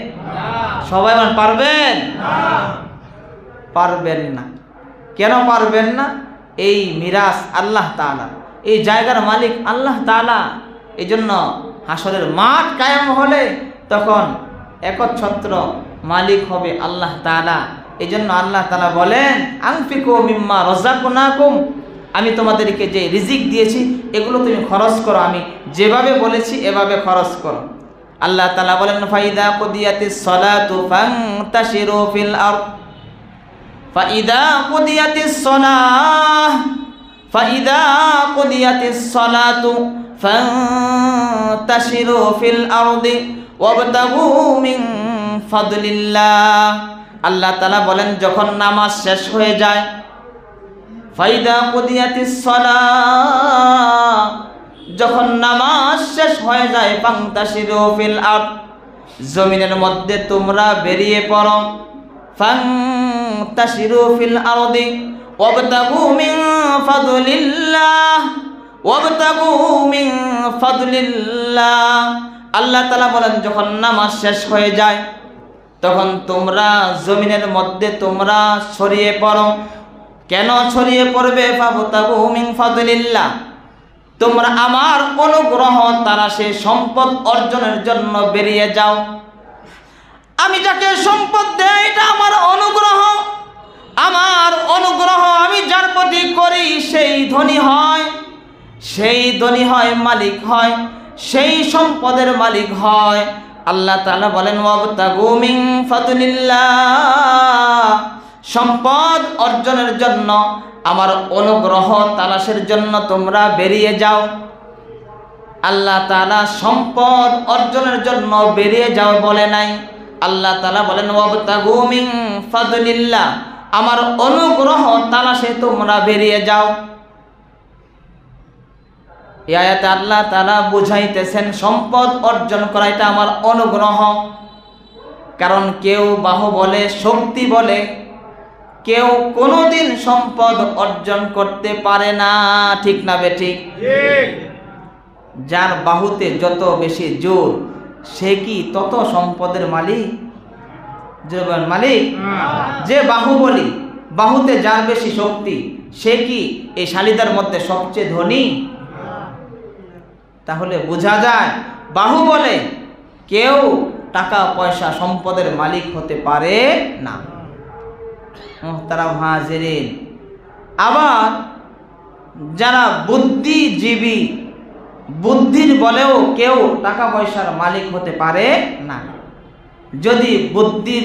সবাই পারবেন? পারবেন না। কেন পারবেন না? এই মিরাস আল্লাহ তাআলা, এই জায়গার মালিক আল্লাহ তাআলা। এই জন্য হাসরের মাঠ কায়েম হলে তখন একচ্ছত্র মালিক হবে আল্লাহ তাআলা। এই জন্য আল্লাহ তাআলা বলেন আনফিকু মিম্মা রাযাকনাকুম, আমি তোমাদেরকে যে রিজিক দিয়েছি এগুলো তুমি খরচ করো, আমি যেভাবে বলেছি এভাবে খরচ করো। আল্লাহ তাআলা বলেন ফাইদা কুদিয়াতিস সালাতু ফান্তাশিরু ফিল আরদ, ফাইদা কুদিয়াতিস সালাতু ফান্তাশিরু ফিল আরদি ওয়াবতাগু মিন ফাদলিল্লাহ। আল্লাহ তাআলা বলেন যখন নামাজ শেষ হয়ে যায়, ফাইদা কুদিয়াতিস সালাহ, যখন নামাজ শেষ হয়ে যায়, ফান্তাশিরু ফিল আরদ, জমিনের মধ্যে তোমরা বেরিয়ে পড়ো। ফান্তাশিরু ফিল আরদি ওয়াবতাগু মিন ফাদলিল্লাহ, ওয়াবতাগু মিন ফাদলিল্লাহ। আল্লাহ তাআলা বলেন যখন নামাজ শেষ হয়ে যায় তখন তোমরা জমিনের মধ্যে তোমরা ছড়িয়ে পড়ো। কেন ছড়িয়ে পড়বে? ফাবতাগু মিন ফাদলিল্লাহ, তোমরা আমার অনুগ্রহ তারা সে সম্পদ অর্জনের জন্য বেরিয়ে যাও। আমি যাকে সম্পদ দেই এটা আমার অনুগ্রহ, আমার অনুগ্রহ আমি যার প্রতি করি সেই ধনী হয়, সেই ধনী হয়, মালিক হয়, সেই সম্পদের মালিক হয়। আল্লাহ তাআলা বলেন ওয়াবতাগু মিন ফাদলিল্লাহ, সম্পদ অর্জনের জন্য আমার অনুগ্রহ তালাশের জন্য তোমরা বেরিয়ে যাও। আল্লাহ তাআলা সম্পদ অর্জনের জন্য বেরিয়ে যাও বলে নাই, আল্লাহ তাআলা বলেন ওয়াবতাগু মিন ফাদলিল্লাহ, আমার অনুগ্রহ তালাশে তোমরা বেরিয়ে যাও। এই আয়াতে আল্লাহ তাআলা বুঝাইতেছেন সম্পদ অর্জন করা এটা আমার অনুগ্রহ। কারণ কেউ বাহুবলে, শক্তি বলে কেউ কোনোদিন সম্পদ অর্জন করতে পারে না, ঠিক না বেঠিক? যার বাহুতে যত বেশি জোর সে কি তত সম্পদের মালিক? মালিক যে বাহুবলী, বাহুতে যার বেশি শক্তি সে কি এই শালিদার মধ্যে সবচেয়ে ধনী? তাহলে বোঝা যায় বাহুবলে কেউ টাকা পয়সা সম্পদের মালিক হতে পারে না। মুহতারাম হাজিরিন, আবার যারা বুদ্ধিজীবী, বুদ্ধির বলেও কেউ টাকা পয়সার মালিক হতে পারে না। যদি বুদ্ধির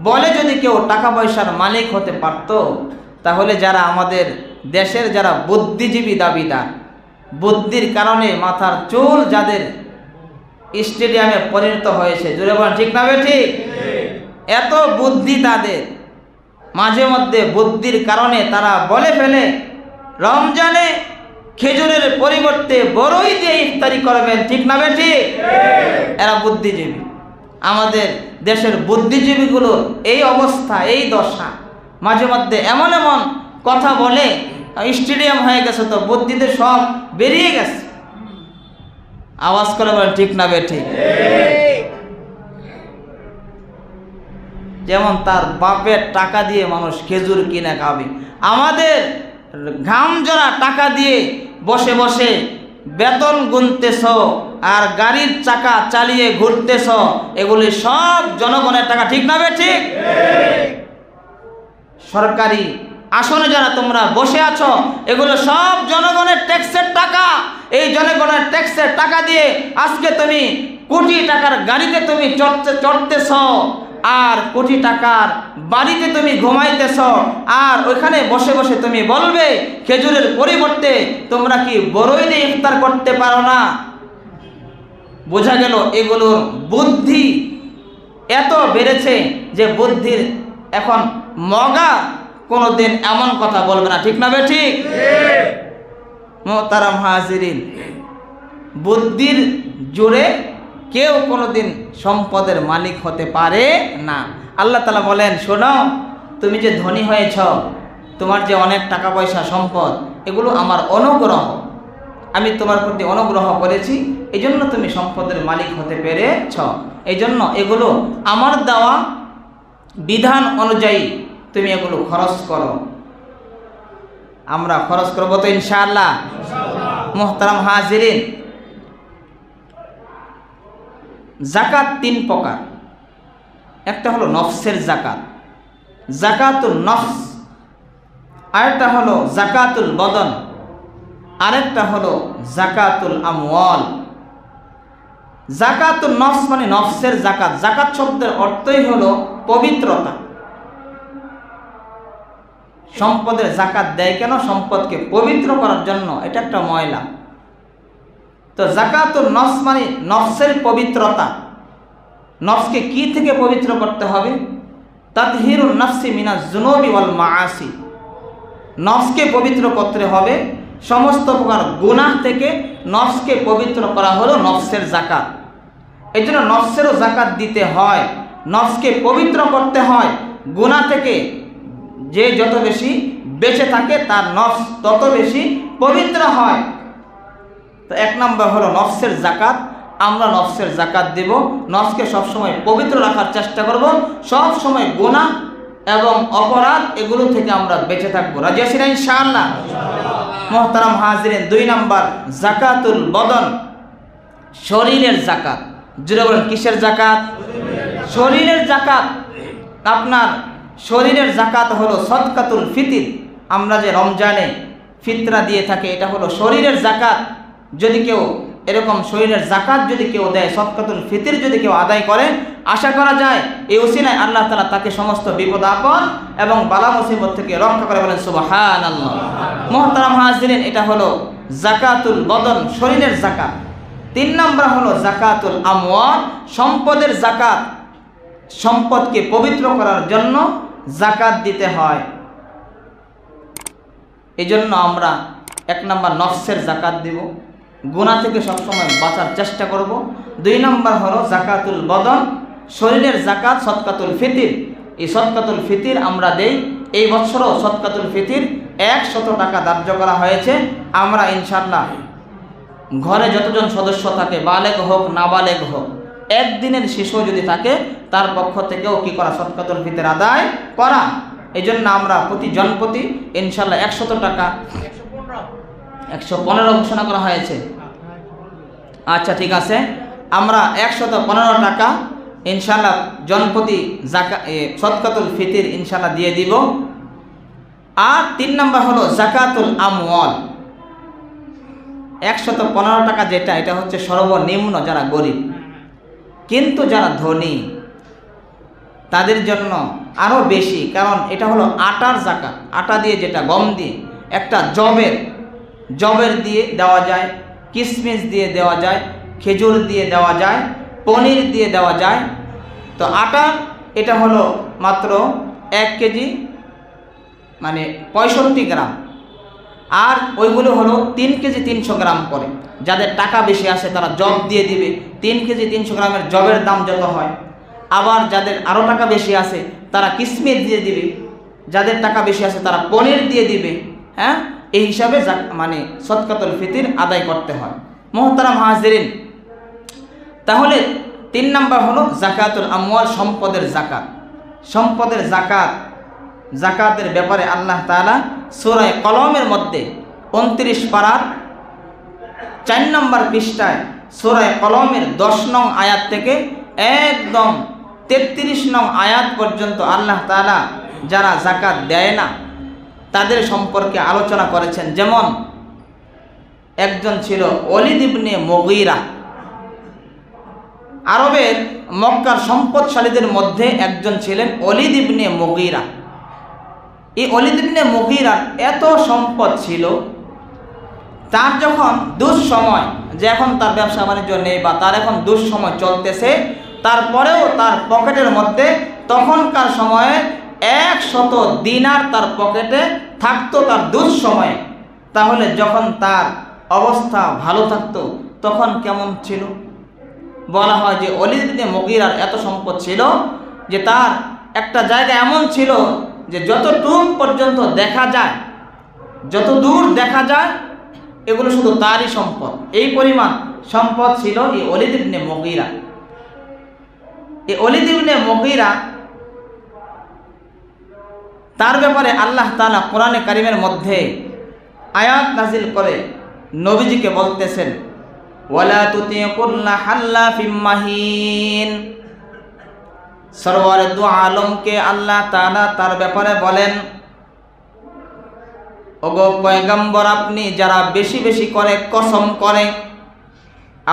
বলে যদি কেউ টাকা পয়সার মালিক হতে পারত, তাহলে যারা আমাদের দেশের যারা বুদ্ধিজীবী দাবিদার, বুদ্ধির কারণে মাথার চুল যাদের স্টেডিয়ামে পরিণত হয়েছে, জোরে বলেন ঠিক না ঠিক? এত বুদ্ধি তাদের, মাঝে মধ্যে বুদ্ধির কারণে তারা বলে ফেলে রমজানে খেজুরের পরিবর্তে বড়ই দিয়ে ইফতারি করবেন, ঠিক না ঠিক? এরা বুদ্ধিজীবী। আমাদের দেশের বুদ্ধিজীবীগুলোর এই অবস্থা, এই দশা, মাঝে মধ্যে এমন এমন কথা বলে স্টেডিয়াম হয়ে গেছে, তো বুদ্ধিতে সব বেরিয়ে গেছে। আওয়াজ করে বলেন ঠিক না ঠিক? যেমন তার বাপের টাকা দিয়ে মানুষ খেজুর কিনে খাবে, আমাদের ঘাম জড়া টাকা দিয়ে বসে বসে বেতন গুনতেছ আর গাড়ির চাকা চালিয়ে ঘুরতেছ, এগুলি সব জনগণের টাকা, ঠিক না ঠিক? সরকারি আসনে যারা তোমরা বসে আছো এগুলো সব জনগণের ট্যাক্সের টাকা। এই জনগণের ট্যাক্সের টাকা দিয়ে আজকে তুমি কোটি টাকার গাড়িতে তুমি চড়তেছ, আর কোটি টাকার বাড়িতে তুমি ঘুমাইতেছ, আর ওইখানে বসে বসে তুমি বলবে খেজুরের পরিবর্তে তোমরা কি বড়ই দিয়ে ইফতার করতে পারো না? বোঝা গেল এগুলোর বুদ্ধি এত বেড়েছে যে বুদ্ধির এখন মগা কোনোদিন এমন কথা বলবে না, ঠিক না ঠিক? মুহতারাম হাজিরিন, বুদ্ধির জোরে কেউ কোনোদিন সম্পদের মালিক হতে পারে না। আল্লাহ তাআলা বলেন শোনো, তুমি যে ধনী হয়েছ, তোমার যে অনেক টাকা পয়সা সম্পদ, এগুলো আমার অনুগ্রহ, আমি তোমার প্রতি অনুগ্রহ করেছি, এই জন্য তুমি সম্পদের মালিক হতে পেরেছ। এই জন্য এগুলো আমার দেওয়া বিধান অনুযায়ী তুমি এগুলো খরচ করো। আমরা খরচ করবো তো ইনশাআল্লাহ। মুহতারাম হাজিরিন, জাকাত তিন প্রকার। একটা হলো নফসের জাকাত, জাকাতুল নফস, আরেকটা হলো জাকাতুল বদন, আরেকটা হলো জাকাতুল আমওয়াল। জাকাতুল নফস মানে নফসের জাকাত। জাকাত শব্দের অর্থই হলো পবিত্রতা। সম্পদের জাকাত দেয় কেন? সম্পদকে পবিত্র করার জন্য, এটা একটা ময়লা। তো জাকাতুল নফস মানে নফসের পবিত্রতা। নফসকে কি থেকে পবিত্র করতে হবে? তাতহিরুন নফসি মিনাজ যুনুবি ওয়াল মাআসি। নফসকে পবিত্র করতে হবে সমস্ত প্রকার গুনাহ থেকে। নফসকে পবিত্র করা হলো নফসের জাকাত। এই জন্য নফসেরও জাকাত দিতে হয়, নফসকে পবিত্র করতে হয়। গুনাহ থেকে যে যত বেশি বেঁচে থাকে তার নফস তত বেশি পবিত্র হয়। তো এক নম্বর হলো নফসের জাকাত। আমরা নফসের জাকাত দেব। নফসকে সবসময় পবিত্র রাখার চেষ্টা করব, সব সময় গুনাহ এবং অপরাধ এগুলো থেকে আমরা বেঁচে থাকবো। রাজি আছি না ইনশাআল্লাহ? মুহতারাম হাজিরিন, 2 নাম্বার জাকাতুল বদন, শরীরের জাকাত। জোরে বলেন, কিসের জাকাত? শরীরের জাকাত। আপনার শরীরের জাকাত হলো সদকাতুল ফিতির। আমরা যে রমজানে ফিতরা দিয়ে থাকি, এটা হলো শরীরের জাকাত। যদি কেউ এরকম শরীরের জাকাত যদি কেউ দেয়, সদকাতুল ফিতির যদি কেউ আদায় করে, আশা করা যায় এই ওসিলায় আল্লাহ তাআলা তাকে সমস্ত বিপদ আপদ এবং বালা মুসিবত থেকে রক্ষা করে। বলেন সুবহানাল্লাহ। মুহতারাম হাজিরিন, এটা হলো জাকাতুল বদন, শরীরের জাকাত। 3 নাম্বার হলো জাকাতুল আমওয়াল, সম্পদের জাকাত। সম্পদকে পবিত্র করার জন্য জাকাত দিতে হয়। এই জন্য আমরা 1 নাম্বার নফসের জাকাত দিব, গুনাহ থেকে সবসময় বাঁচার চেষ্টা করব। 2 নাম্বার হলো জাকাতুল বদন, শরীরের জাকাত, সদকাতুল ফিতির। এই সদকাতুল ফিতির আমরা দেই। এই বছরও সদকাতুল ফিতির 100 টাকা ধার্য করা হয়েছে। আমরা ইনশাআল্লাহ ঘরে যতজন সদস্য থাকে, বালেগ হোক নাবালেগ হোক, একদিনের শিশু যদি থাকে, তার পক্ষ থেকেও কি করা, সদকাতুল ফিতির আদায় করা। এই জন্য আমরা প্রতি জনপ্রতি ইনশাআল্লাহ 100 টাকা, 115 ঘোষণা করা হয়েছে। আচ্ছা, ঠিক আছে, আমরা 115 টাকা ইনশাআল্লাহ জনপ্রতি সদকাতুল ফিতির ইনশাআল্লাহ দিয়ে দিব। আর 3 নাম্বার হলো জাকাতুল আমওয়াল। 115 টাকা যেটা, এটা হচ্ছে সর্বনিম্ন যারা গরিব। কিন্তু যারা ধনী তাদের জন্য আরও বেশি, কারণ এটা হলো আটার জাকাত। আটা দিয়ে, যেটা গম দিয়ে, একটা জবের দিয়ে দেওয়া যায়, কিশমিশ দিয়ে দেওয়া যায়, খেজুর দিয়ে দেওয়া যায়, পনির দিয়ে দেওয়া যায়। তো আটা এটা হলো মাত্র 1 কেজি, মানে 65 গ্রাম। আর ওইগুলো হলো 3 কেজি 300 গ্রাম করে। যাদের টাকা বেশি আসে তারা জব দিয়ে দিবে, 3 কেজি 300 গ্রামের জবের দাম যত হয়। আবার যাদের আরও টাকা বেশি আসে তারা কিশমিশ দিয়ে দিবে, যাদের টাকা বেশি আসে তারা পনির দিয়ে দিবে। হ্যাঁ, এই হিসাবে মানে সদকাতুল ফিতির আদায় করতে হয়। মুহতারাম হাজিরিন, তাহলে 3 নাম্বার হলো জাকাতুল আমওয়াল, সম্পদের জাকাত। সম্পদের জাকাত, জাকাতের ব্যাপারে আল্লাহ তাআলা সূরা কলমের মধ্যে 29 পারার 4 নম্বর পৃষ্ঠায় সূরা কলমের 10 নং আয়াত থেকে একদম 33 নং আয়াত পর্যন্ত আল্লাহ তাআলা যারা জাকাত দেয় না তাদের সম্পর্কে আলোচনা করেছেন। যেমন একজন ছিল ওলীদ ইবনে মুগীরা, আরবের মক্কার সম্পদশালীদের মধ্যে একজন ছিলেন ওলীদ ইবনে মুগীরা। এই ওলীদ ইবনে মুগীরার এত সম্পদ ছিল, তার যখন দুঃসময়, যে এখন তার ব্যবসা বাণিজ্য নেই বা তার এখন দুঃসময় চলতেছে, তারপরেও তার পকেটের মধ্যে তখনকার সময়ে 100 দিনার তার পকেটে থাকতো তার দুঃসময়ে। তাহলে যখন তার অবস্থা ভালো থাকতো তখন কেমন ছিল? বলা হয় যে ওলীদ ইবনে মুগীরার এত সম্পদ ছিল যে তার একটা জায়গা এমন ছিল যে যতটুক পর্যন্ত দেখা যায়, যত দূর দেখা যায়, এগুলো শুধু তারই সম্পদ। এই পরিমাণ সম্পদ ছিল এই ওলীদ ইবনে মুগীরা। এই ওলীদ ইবনে মুগীরা, তার ব্যাপারে আল্লাহ তাআলা কোরআনে কারিমের মধ্যে আয়াত নাজিল করে নবীজিকে বলতেছেন, ওয়ালা তুতি কুল্লা হাল্লাফিম মাহিন। সরওয়ারে দু আলমকে আল্লাহ তাআলা তার ব্যাপারে বলেন, ওগো পয়গম্বর, আপনি যারা বেশি বেশি করে কসম করে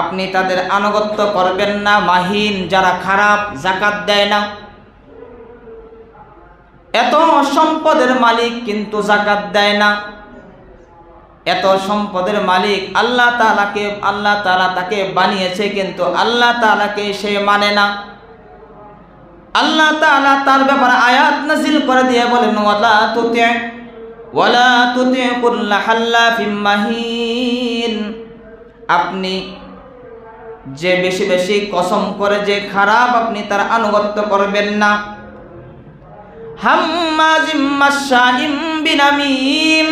আপনি তাদের আনুগত্য করবেন না। মাহিন, যারা খারাপ, জাকাত দেয় না। এত সম্পদের মালিক কিন্তু জাকাত দেয় না। এত সম্পদের মালিক আল্লাহ তাআলা তাকে বানিয়েছে, কিন্তু আল্লাহ তাআলাকে সে মানে না। আল্লাহ তাআলা তার ব্যাপারে আয়াত নাযিল করে দিয়ে বলেন, ওয়ালা তুতি কুল্লা হাল্লাফিম মাহিন। আপনি যে বেশি বেশি কসম করে যে খারাপ, আপনি তার আনুগত্য করবেন না। হাম্মাজিম মাশাইম বিনামিম।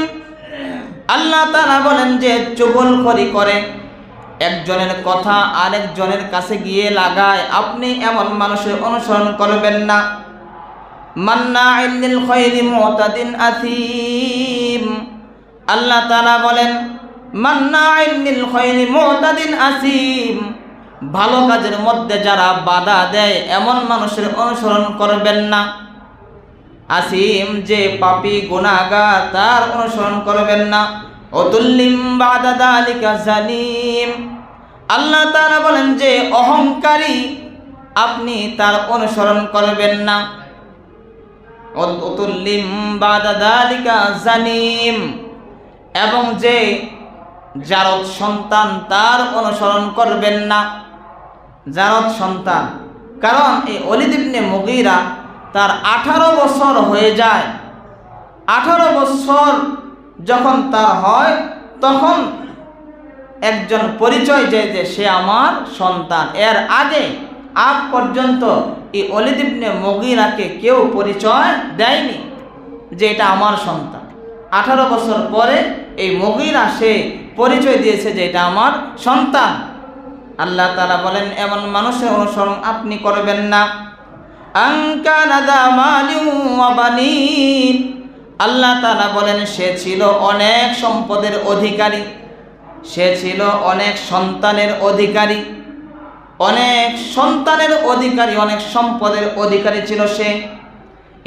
আল্লাহ তাআলা বলেন যে চুগলখড়ি করে, একজনের কথা আরেকজনের কাছে গিয়ে লাগায়, আপনি এমন মানুষের অনুসরণ করবেন না। মান্নাইন লিল খায়রি মুতাদিন আথিম, আল্লাহ তাআলা বলেন মান্নাইন লিল খায়রি মুতাদিন আসিম, ভালো কাজের মধ্যে যারা বাধা দেয় এমন মানুষের অনুসরণ করবেন না। আসিম যে পাপী গুনাহগার, তার অনুসরণ করবেন না। উতুল্লিম বাদা যালিকা জালিম, আল্লাহ তাআলা বলেন যে অহংকারী, আপনি তার অনুসরণ করবেন না। উতুল্লিম বাদা যালিকা জালিম, এবং যে জারদ সন্তান, তার অনুসরণ করবেন না। জারদ সন্তান, কারণ এই ওলীদ ইবনে মুগীরা তার 18 বছর হয়ে যায়। 18 বছর যখন তার হয়, তখন একজন পরিচয় দেয় যে সে আমার সন্তান। এর আগ পর্যন্ত এই ওলীদ ইবনে মুগীরাকে কেউ পরিচয় দেয়নি যে এটা আমার সন্তান। 18 বছর পরে এই মুগীরা সে পরিচয় দিয়েছে যে এটা আমার সন্তান। আল্লাহ তাআলা বলেন এমন মানুষের অনুসরণ আপনি করবেন না। আনকানা দা মালিন ওয়া বানিন, আল্লাহ তাআলা বলেন সে ছিল অনেক সম্পদের অধিকারী, সে ছিল অনেক সন্তানের অধিকারী, অনেক সন্তানের অধিকারী, অনেক সম্পদের অধিকারী ছিল সে।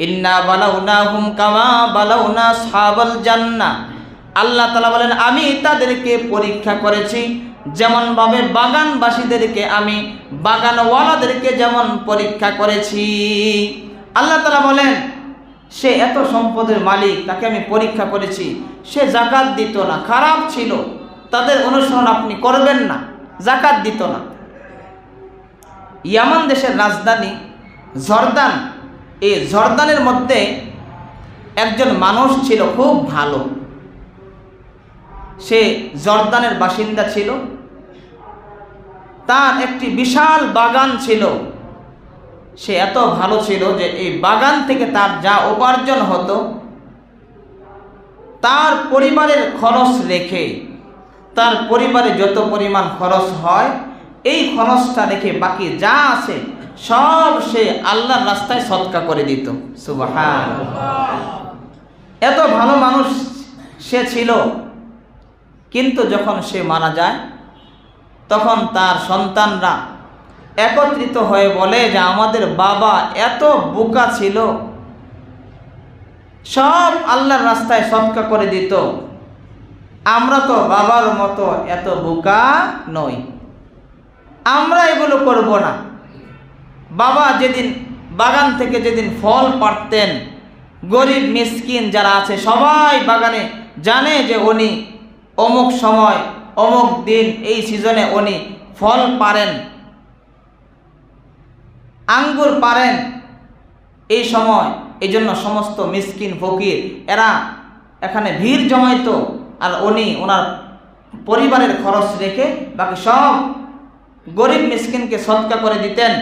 ইন্না বালাউনাহুম কামা বালাউনা আসহাবাল জান্নাহ, আল্লাহ তাআলা বলেন আমি তাদেরকে পরীক্ষা করেছি যেমনভাবে বাগানবাসীদেরকে আমি বাগানওয়ালাদেরকে যেমন পরীক্ষা করেছি। আল্লাহ তাআলা বলেন সে এত সম্পদের মালিক, তাকে আমি পরীক্ষা করেছি, সে যাকাত দিত না, খারাপ ছিল, তাদের অনুসরণ আপনি করবেন না, যাকাত দিত না। ইয়ামান দেশের রাজধানী জর্দান, এই জর্দানের মধ্যে একজন মানুষ ছিল খুব ভালো, সে জর্দানের বাসিন্দা ছিল। তার একটি বিশাল বাগান ছিল, সে এত ভালো ছিল যে এই বাগান থেকে তার যা উপার্জন হতো তার পরিবারের খরচ রেখে, তার পরিবারে যত পরিমাণ খরচ হয় এই খরচটা রেখে বাকি যা আছে সব সে আল্লাহর রাস্তায় সদকা করে দিত। সুবহানাল্লাহ, এত ভালো মানুষ সে ছিল। কিন্তু যখন সে মারা যায় তখন তার সন্তানরা একত্রিত হয়ে বলে যে আমাদের বাবা এত বোকা ছিল, সব আল্লাহর রাস্তায় সদকা করে দিত, আমরা তো বাবার মতো এত বোকা নই, আমরা এগুলো করব না। বাবা যেদিন বাগান থেকে যেদিন ফল পাড়তেন, গরিব মিসকিন যারা আছে সবাই বাগানে জানে যে উনি অমুক সময় অমুক দিন এই সিজনে উনি ফল পারেন, আঙ্গুর পারেন এই সময়, এই জন্য সমস্ত মিসকিন ফকির এরা এখানে ভিড় জমাইতো, আর উনি ওনার পরিবারের খরচ রেখে বাকি সব গরিব মিসকিনকে সদকা করে দিতেন।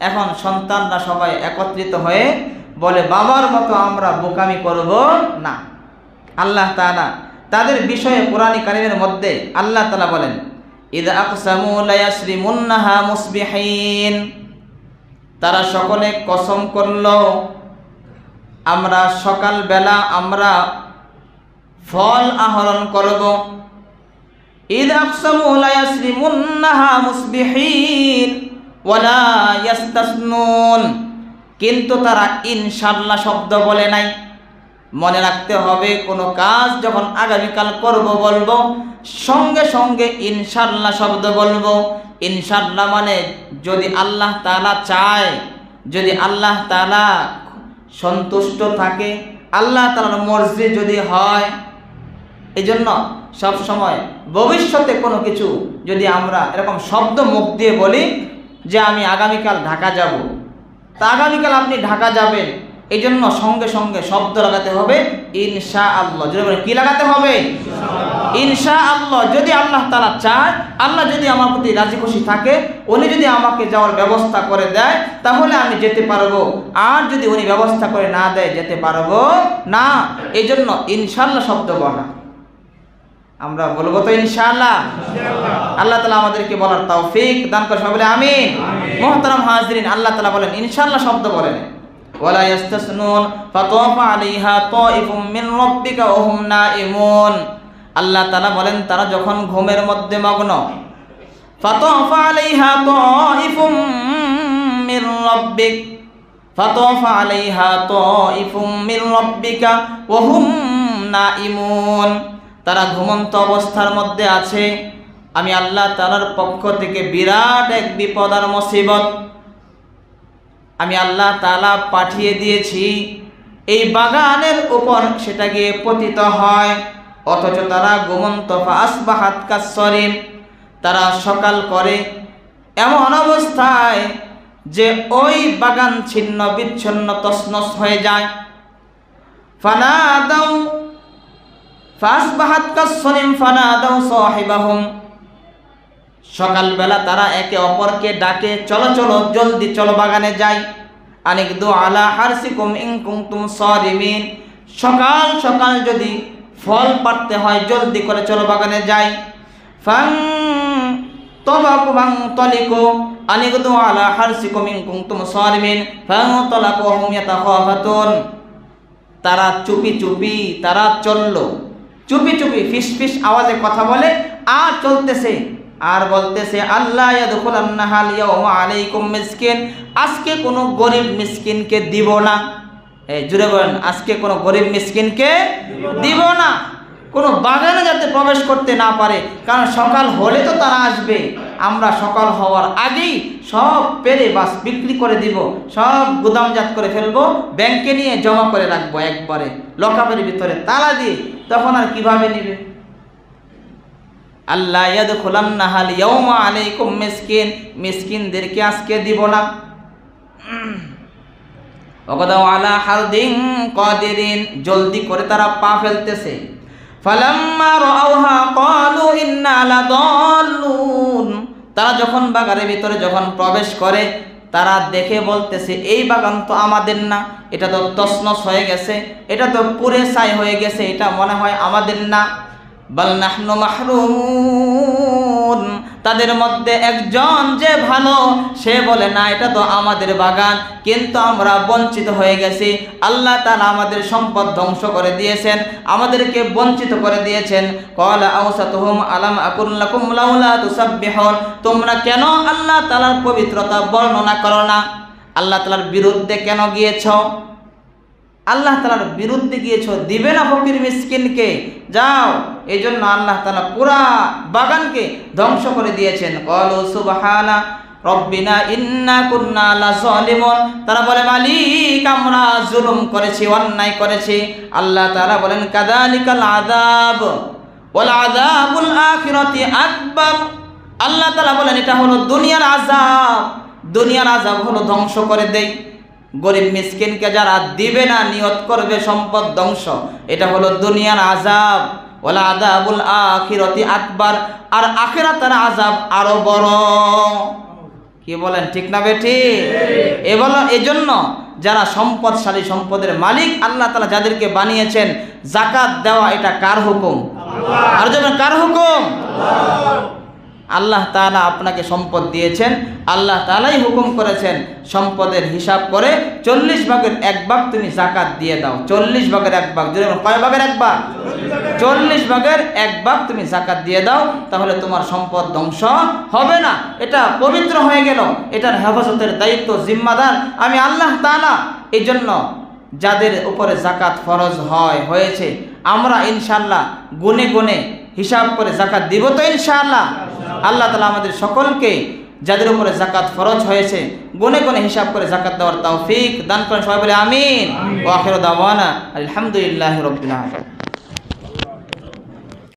এখন সন্তানরা সবাই একত্রিত হয়ে বলে বাবার মতো আমরা বোকামি করব না। আল্লাহ তাআলা তাদের বিষয়ে কোরআন কারীমের মধ্যে আল্লাহ তাআলা বলেন ইযা আকসামু লা ইয়াসরিমুন্নাহা মুসবিহিন, তারা সকলে কসম করল আমরা সকালবেলা আমরা ফল আহরণ করব। ইযা আকসামু লা ইয়াসরিমুন্নাহা মুসবিহিন ওয়া লা ইস্তাসনুন, কিন্তু তারা ইনশাআল্লাহ শব্দ বলে নাই। মনে রাখতে হবে কোনো কাজ যখন আগামীকাল করব বলবো সঙ্গে সঙ্গে ইনশাআল্লাহ শব্দ বলবো। ইনশাআল্লাহ মানে যদি আল্লাহ তাআলা চায়, যদি আল্লাহ তাআলা সন্তুষ্ট থাকে, আল্লাহ তাআলার মর্জি যদি হয়। এই জন্য সবসময় ভবিষ্যতে কোনো কিছু যদি আমরা এরকম শব্দ মুখ দিয়ে বলি যে আমি আগামীকাল ঢাকা যাব, তা আগামীকাল আপনি ঢাকা যাবেন, এই জন্য সঙ্গে সঙ্গে শব্দ লাগাতে হবে ইনশাআল্লাহ। যদি বলেন কি লাগাতে হবে? ইনশাআল্লাহ। যদি আল্লাহ তাআলা চায়, আল্লাহ যদি আমার প্রতি রাজি খুশি থাকে, উনি যদি আমাকে যাওয়ার ব্যবস্থা করে দেয় তাহলে আমি যেতে পারবো, আর যদি উনি ব্যবস্থা করে না দেয় যেতে পারবো না। এই জন্য ইনশাআল্লাহ শব্দ বলা। আমরা বলবো তো ইনশাআল্লাহ? আল্লাহ তাআলা আমাদেরকে বলার তৌফিক দান করে, সবাই বলে আমিন। মুহতারাম হাজিরিন, আল্লাহ তাআলা বলেন ইনশাআল্লাহ শব্দ বলেন, ওয়ালা ইস্তাসনুন ফাতাফা আলাইহা তাইফুম মিন রাব্বিকা ওয়া হুম নাইমুন। আল্লাহ তাআলা বলেন তারা যখন ঘুমের মধ্যে মগ্ন, ফাতাফা আলাইহা তাইফুম মিন রাব্বিক, ফাতাফা আলাইহা তাইফুম মিন রাব্বিকা ওয়া হুম নাইমুন। তারা ঘুমন্ত অবস্থার মধ্যে আছে, আমি আল্লাহ তাআলার পক্ষ থেকে বিরাট এক বিপদ আর মুসিবত আমি আল্লাহ তাআলা পাঠিয়ে দিয়েছি, এই বাগানের উপর সেটা গিয়ে পতিত হয়, অথচ তারা ঘুমন্ত। ফাসবাহাত কাসসরিম, তারা সকাল করে এমন অবস্থায় যে ওই বাগান ছিন্ন বিচ্ছিন্ন তছনছ হয়ে যায়। ফানাদাউ ফাসবাহাত কাসসরিম ফানাদাউ সাহিবাহুম, সকালবেলা তারা একে অপরকে ডাকে, চলো চলো জলদি চলো বাগানে যাই। আনিকদু আলা হারসিকুম ইন কুনতুম সারিমিন, সকাল সকাল যদি ফল পাড়তে হয় জলদি করে চলো বাগানে যাই। ফাং তলাকু বাং তলিকু আনিকদু আলা হারসিকুম ইন কুনতুম সারিমিন ফাং তলাকু হুম ইয়াতাখাফাতুন, তারা চুপি চুপি তারা চলল, চুপি চুপি ফিস ফিস আওয়াজে কথা বলে আর চলতেছে আর বলতেছে আল্লাহ ইয়াদখুলান্নাহাল ইয়াওমা আলাইকুম মিসকিন, আজকে কোনো গরিব মিসকিনকে দিব না। এই জুড়ে বলেন, আজকে কোনো গরিব মিসকিনকে দিব না, কোনো বাগানে যাতে প্রবেশ করতে না পারে, কারণ সকাল হলে তো তারা আসবে, আমরা সকাল হওয়ার আগেই সব পেরে বাস বিক্রি করে দিব, সব গুদামজাত করে ফেলবো, ব্যাংকে নিয়ে জমা করে রাখবো একবারে লকআপের ভিতরে তালা দিয়ে, তখন আর কিভাবে নেবে? আল্লাহ ইয়াদখুলান্নাহাল ইয়াওমা আলাইকুম মিসকিন, মিসকিনদেরকে আজকে দিব না। ওয়াকাদাউ আলা হারদিন কাদিরিন, জলদি করে তারা পা ফেলতেছে। ফালাম্মা রাআউহা ক্বালু ইন্না লাদাল্লুন, তারা যখন বাগানের ভিতরে যখন প্রবেশ করে তারা দেখে বলতেছে এই বাগান তো আমাদের না, এটা তো তছনছ হয়ে গেছে, এটা তো পুরে ছাই হয়ে গেছে, এটা মনে হয় আমাদের না। বাল নাহনু মাহরুমুন, তাদের মধ্যে একজন যে ভালো সে বলে না এটা তো আমাদের বাগান, কিন্তু আমরা বঞ্চিত হয়ে গেছি, আল্লাহ তাআলা আমাদের সম্পদ ধ্বংস করে দিয়েছেন, আমাদেরকে বঞ্চিত করে দিয়েছেন। ক্বালা আওসাতুহুম আলাম আকুল লাকুম লাউলা তুসাব্বিহুন, তোমরা কেন আল্লাহ তাআলার পবিত্রতা বর্ণনা করো না? আল্লাহ তাআলার বিরুদ্ধে কেন গিয়েছো? আল্লাহ তাআলার বিরুদ্ধে গিয়েছো, দিবে না ফকির মিসকিনকে, যাও। এই জন্য আল্লাহ তাআলা পুরা বাগানকে ধ্বংস করে দিয়েছেন। ক্বালু সুবহানা রব্বিনা ইন্না কুন্না লাযালিমুন, তারা বলে মালিক আমরা জুলুম করেছি, অন্যায় করেছি। আল্লাহ তাআলা বলেন কাযালিকাল আযাব ওয়াল আযাবুল আখিরাতি আকবার, আল্লাহ তাআলা বলেন এটা হলো দুনিয়ার আযাব, দুনিয়ার আযাব হলো ধ্বংস করে দেই। গরিব মিসকিনকে যারা দিবে না, নিয়ত করবে সম্পদ ধ্বংস, এটা হলো দুনিয়ার আযাব। ওয়ালা আযাবুল আখিরাতি আকবার, আর আখিরাতের আযাব আরো বড়। কি বলেন, ঠিক না বেঠি? এজন্য যারা সম্পদশালী, সম্পদের মালিক আল্লাহ তাআলা যাদেরকে বানিয়েছেন, যাকাত দেওয়া এটা কার হুকুম? আর যেন কার হুকুম? আল্লাহ তাআলা আপনাকে সম্পদ দিয়েছেন, আল্লাহ তাআলাই হুকুম করেছেন সম্পদের হিসাব করে 40 ভাগের 1 ভাগ তুমি যাকাত দিয়ে দাও। 40 ভাগের 1 ভাগ, কয় ভাগের 1 ভাগ? 40 ভাগের 1 ভাগ তুমি যাকাত দিয়ে দাও, তাহলে তোমার সম্পদ ধ্বংস হবে না, এটা পবিত্র হয়ে গেল, এটার হেফাজতের দায়িত্ব জিম্মাদার আমি আল্লাহ তাআলা। এই জন্য যাদের উপরে যাকাত ফরজ হয়েছে, আমরা ইনশাআল্লাহ গুনে গুনে হিসাব করে যাকাত দিব তো ইনশাআল্লাহ। আল্লাহ তাআলা আমাদের সকলকে যাদের উপরে যাকাত ফরজ হয়েছে গুনে গুনে হিসাব করে যাকাত দেওয়ার তৌফিক দান করেন, সবাই বলে আমিন। ওয়া আখিরু দাওয়ানা আলহামদুলিল্লাহি রাব্বিল আলামিন।